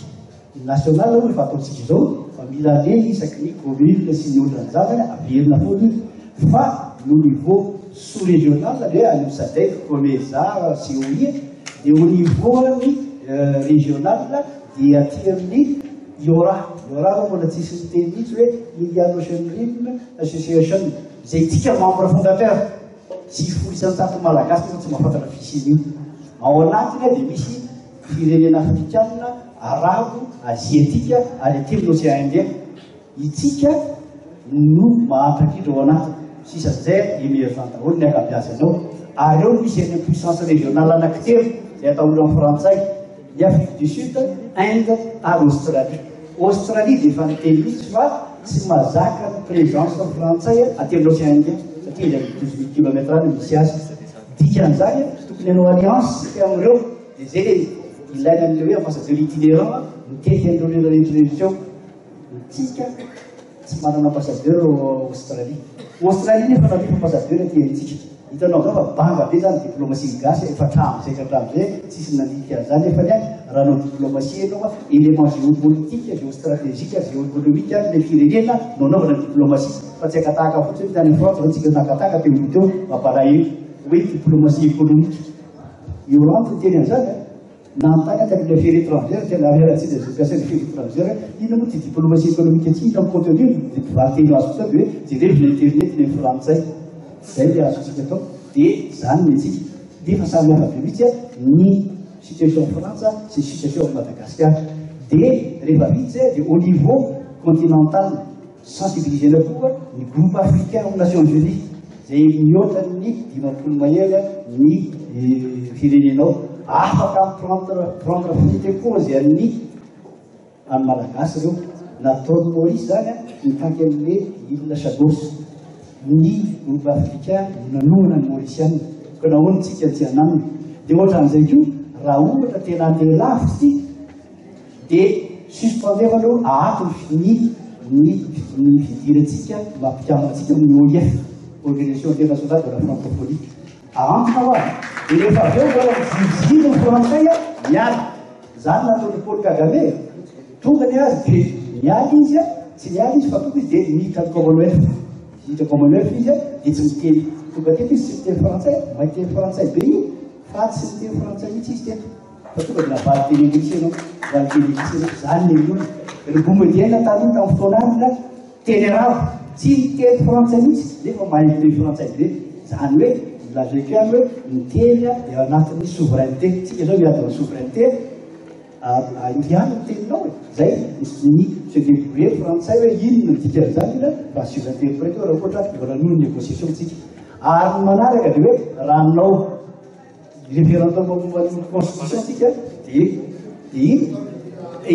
national hoe fa ataontsika izao fa mila aleha isaky ny commune sy ny olona an'izany averina foana fa no niveau sous régional hoe any sadek comeza COI dia au niveau ny régional dia aty amin'ny iora mbola tsisy ny teny mihitsy hoe Indian Ocean Rim Association zay tika membre fondateur tsy folisantsako malagasy tsy mahafantatra fisiny io ao anatiny dia misy firenena afrikana arabo asiatika ary aty amin'ny océan Indien itsika no mahampakidra ao anatiny sisan'izay émergent daholo ny akabiazanao ary eo misy any puissance régionale anankitelo zay ataolo amin'ny frantsay ny Afrique du Sud, Inde ary Australie. Australie dia efa niteny mihitsy fa tsy mazaka ny présence frantsay aty amin'ny océan Indien satria ilay 12 000 km any misy azy dikan'izany tsy tokony hanao alliance sy amin'ireo dia zay ilaina an'ilay hoe ambassadeur itinérant mitety an'ireo rehetrarehetra eo tika tsy manana ambassadeur Australie. Australie nefa nalefa ambassadeur aty amintsika hitanao zao fa banga be zany diplomatie gasy efatramo zay katramo zay tsisy nandinika zany efa ny raha nao diplomatie anao élément géopolitique géostratégique géoéconomique le firenena no anaovana diplomatie fa tsy akataka fotsiny tany France tsika nakataka teo teo mampalahelo hoe diplomatie économique Hollande teny an'izany nantany avec les affaires étrangères tena relatif des affaires étrangères ino moa ty diplomatie économique aty ino amin'ny contenu vateny azo kosa hoe jerevy internet le frantsay zay le azontsika atao dia zany mihitsika dia fa samy hafa be mihitsy ny situation frantsa sy situation Madagascar dia rehefa vitsy dia au niveau continental sensibilisena koa ny groupe africain aux Nations Unies zay mihoatra ny 50 mahery ny firenenao afaka prendre fite cause amin'ny malagasy reo nataony Maurice zany mitanky amin'le Île Chagos ny groupe africain nanohana ny Mauricienne ka nahoana tsika tsy anaminy dia ohatran'izay ko raha ohatra tena andeha lavitsy dia suspendeva aloha ahatony ny fidirantsika mampikamanatsika amin'ny OIF Organisation Internationale de la Francophonie ahampina hoa dia rehefa avy eo zao jijino ny frantsay miala zany nataony Paul Kagame tonga ny azy dia miala izy tsy miala izy fa tonga izy dia miditra ny Commonwealth miditra Commonwealth izy dia tsy miteny tonga teto izy tsy miteny frantsay maiteny frantsay be io fa tsy miteny frantsay mihitsy izy teto fa tonga dia navady télévision vady télévision zany lemoa ribomediana taloha tamin'ny fotoanandrina teny arabo tsy teny frantsay mihitsy nefa mahay teny frantsay be zany hoe lazekany hoe miteny eo anatin'ny souveraineté tsika zao miadina souveraineté indiana teninao e zay ny sedébrouiller frantsay hoe inona dikan'izany fa surinterprète raha ohatra mbola noho négociation tsika ary manaraka dia hoe raha nao référendum momban'ny constitution tsika dia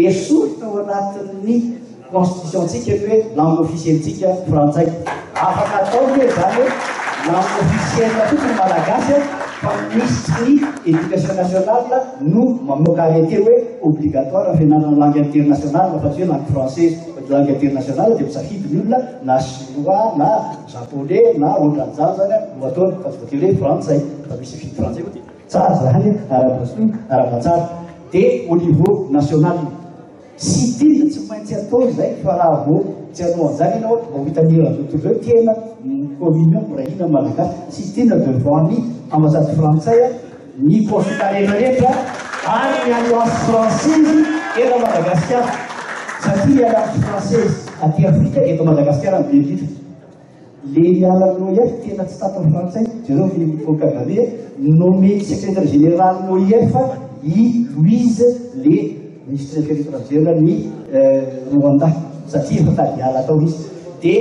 esorina ao anatin'ny constitution tsika hoe langue officielle tsika frantsay afaka atao hoe zany hoe langue officielle tokoy malagasy fa misy ny éducation nationale no mamoaka arrêté hoe obligatoire fianarana langue internationale fa tsy hoe langue française langue internationale dia misafidy ny olona na chinois na japonais na ohatran'izany zany no ataony fa tsy voatery hoe frantsay fa misy fidy frantsay koa tsara zany ara-batsara dia au niveau national sy tina tsy maintsy atao zay fa raha vo tsy anao an'izany ianao mba ho hitanira zao tena commune morahina malagasy sy tina devant ny ambassade frantsay ny consulat rehetrarehetra ary ny alliance française eto Madagasikara satria alliance française aty Afrika eto Madagasikara ny be indrindra le miala amin'OIF tena tsy taton'ny frantsay zao Paul Kagame nommé secrétaire général OIF i Louise le ministre des affaires étrangères ny Rwanda satria efa tady ala tao izy dia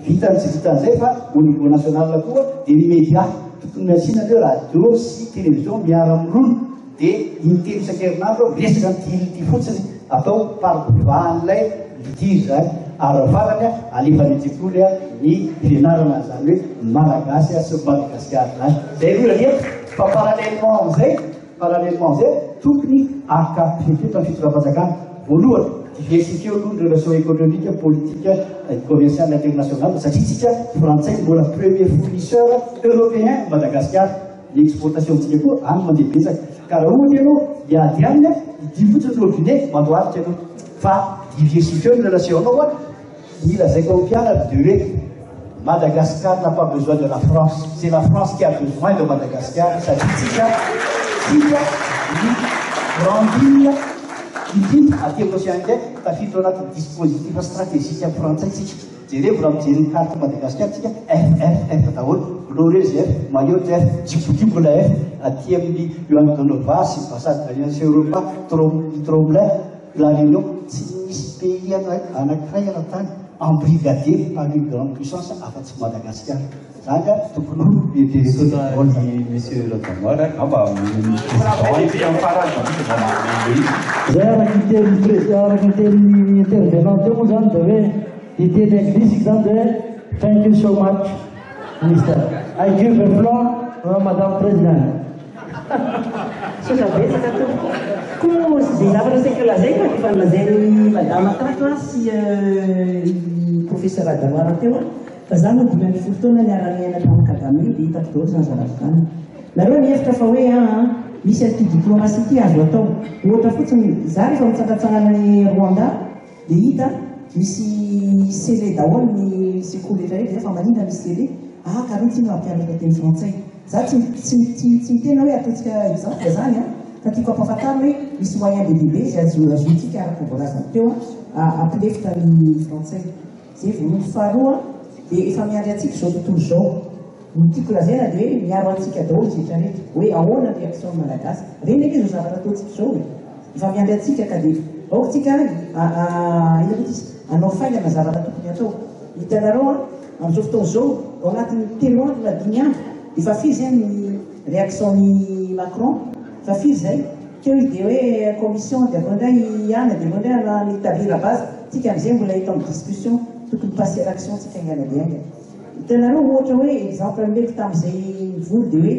vitany tsy vitan'izay fa au niveau national koa dia ny média tokony asiana le radio sy télévision miara amin'olona dia intelo isan-kerinandro resaka nyty fotsiny atao parovan'ilay litige zany ary farany alefany an-tsekoly ny fianarana zany hoe malagasy sy Madagasikara zany zay aloha lia fa parallèlement am'izay tokony akapifeto amin'ny fitondram-panjakana voalohany diversifier aloha ny relation économique politique commerciale internationale satria tsika frantsay mbola premier fournisseur européen Madagasikara ny exportation-tsika koa any mandeha betsaka ka raha ohatra ianao hiady aminy hidia fotsiny robinet mandoaritra ianao fa diversifier ny relation anao ilazaiko amin'ny mpianatra de hoe Madagascar n'a pas besoin de la France, c'est la France qui a besoin de Madagascar. Satria tsika ny grandine idiny aty am'océan Indien tafiditra anatin'ny dispositif stratégique amin'ny frantsay tsika jereo mbola mijery ny carte Madagascar tsika FFF daholo Flores F, Mayotte F, Djibouti mbola F aty amin'ny Juan de Novas, ambassade d'Alliance Europa, Tromblin, La Réunion tsy misy pays anankiray ana-tany embrigadé par une grande puissance afa-tsy Madagascar zany tokony monsieur le Tamara amba zay araka teny intervenant teo moa zany da hoe iteny anglisy zany de thank you so much minister I give the floor madame president sotra betsaka tompoko koa sy dia zavatra saika lazaiko fa efa nolazainy madama tato sy professeur Adamara teo fa za no dimy amin'ny fotoana niara-miaina tamin'ny Kagame dia hitako daholo zany zava-kanina nareo mihevitra fa hoe misy an'ity diplomatie ity azo atao ohatra fotsiny za rehefa mitsangatsangana ny Rwanda dia hita misy scellé daholo ny sekoly rehetrarehetra zay fa maninona misy scellé karoha tsy no ampianatra teny frantsay za tsy mitena hoe ataontsika exemple zany fa tiako ampahafantarina hoe misy moyen de bébé zay azotsika araka voalazana teo ampilefitra ny frantsay zay voalohany faharoa dia efa miandry antsika zao tontolo zao no tiako lazaina dia hoe miaro antsika daholo rehetrarehetra hoe ahoana ny réaction malagasy reny ndraiky zao zavatra ataontsika zao efa miandry antsika ka dia aokotsika anao faingana zavatra tokony atao hitanareo amin'izao fotoana zao ao anatin'ny telo andro na dimy andro efa fizy ny réaction'ny Macron fa fizy zay teo izy dia hoe commission dia avondray ihany dia avondray établir la base tsika am'izay mbola hita amin'ny discussion tokony passer l'action tsika ingana dia aingana hitanareo ohatra hoe exemple mety tamin'izay vory dia hoe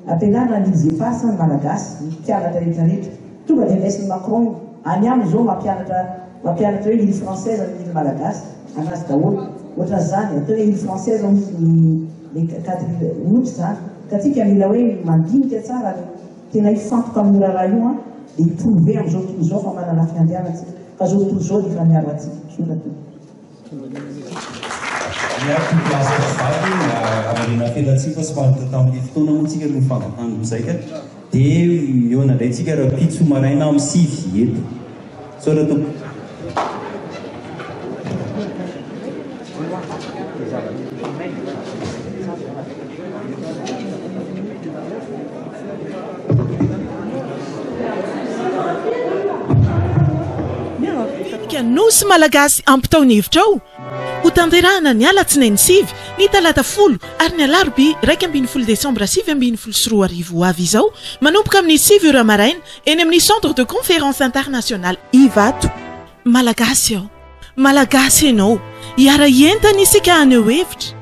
ampianarina ny zefasa ny malagasy ny mpianatra rehetrarehetra tonga dia lesy Macron any aminy zao mampianatra hoe l'île française amin'ny île malagasy anazy daholo ohatra zany atao hoe île française amin'ny quatre ohatry zany ka tsika mila hoe mandinika tsara tena hifantoka amin'ny raharaha io dia hiprouver amin'izao tontolo zao fa manana fiandianatsika fa zao tontolo zao dia efa miaro atsika sotra to miarky miplaza vady amarina felantsika fa sy mahita tamin'ny fotoana moa tsika no fangatany mozaika dia miona indray tsika raha pitso maraina amin'ny 6 eto saotra tompo. Nosy malagasy ampitaony hevitra ao ho tanterahana ny alatsinainy 9 ny talata 10 ary ny alarobia 2 Desambra 2023 ho avy izao manomboka amin'ny 7h maraina eny amin'ny centre de conférence internationale Ivato. Malagasy ao, malagasy ianao, hiara-entana isika aneo hevitra.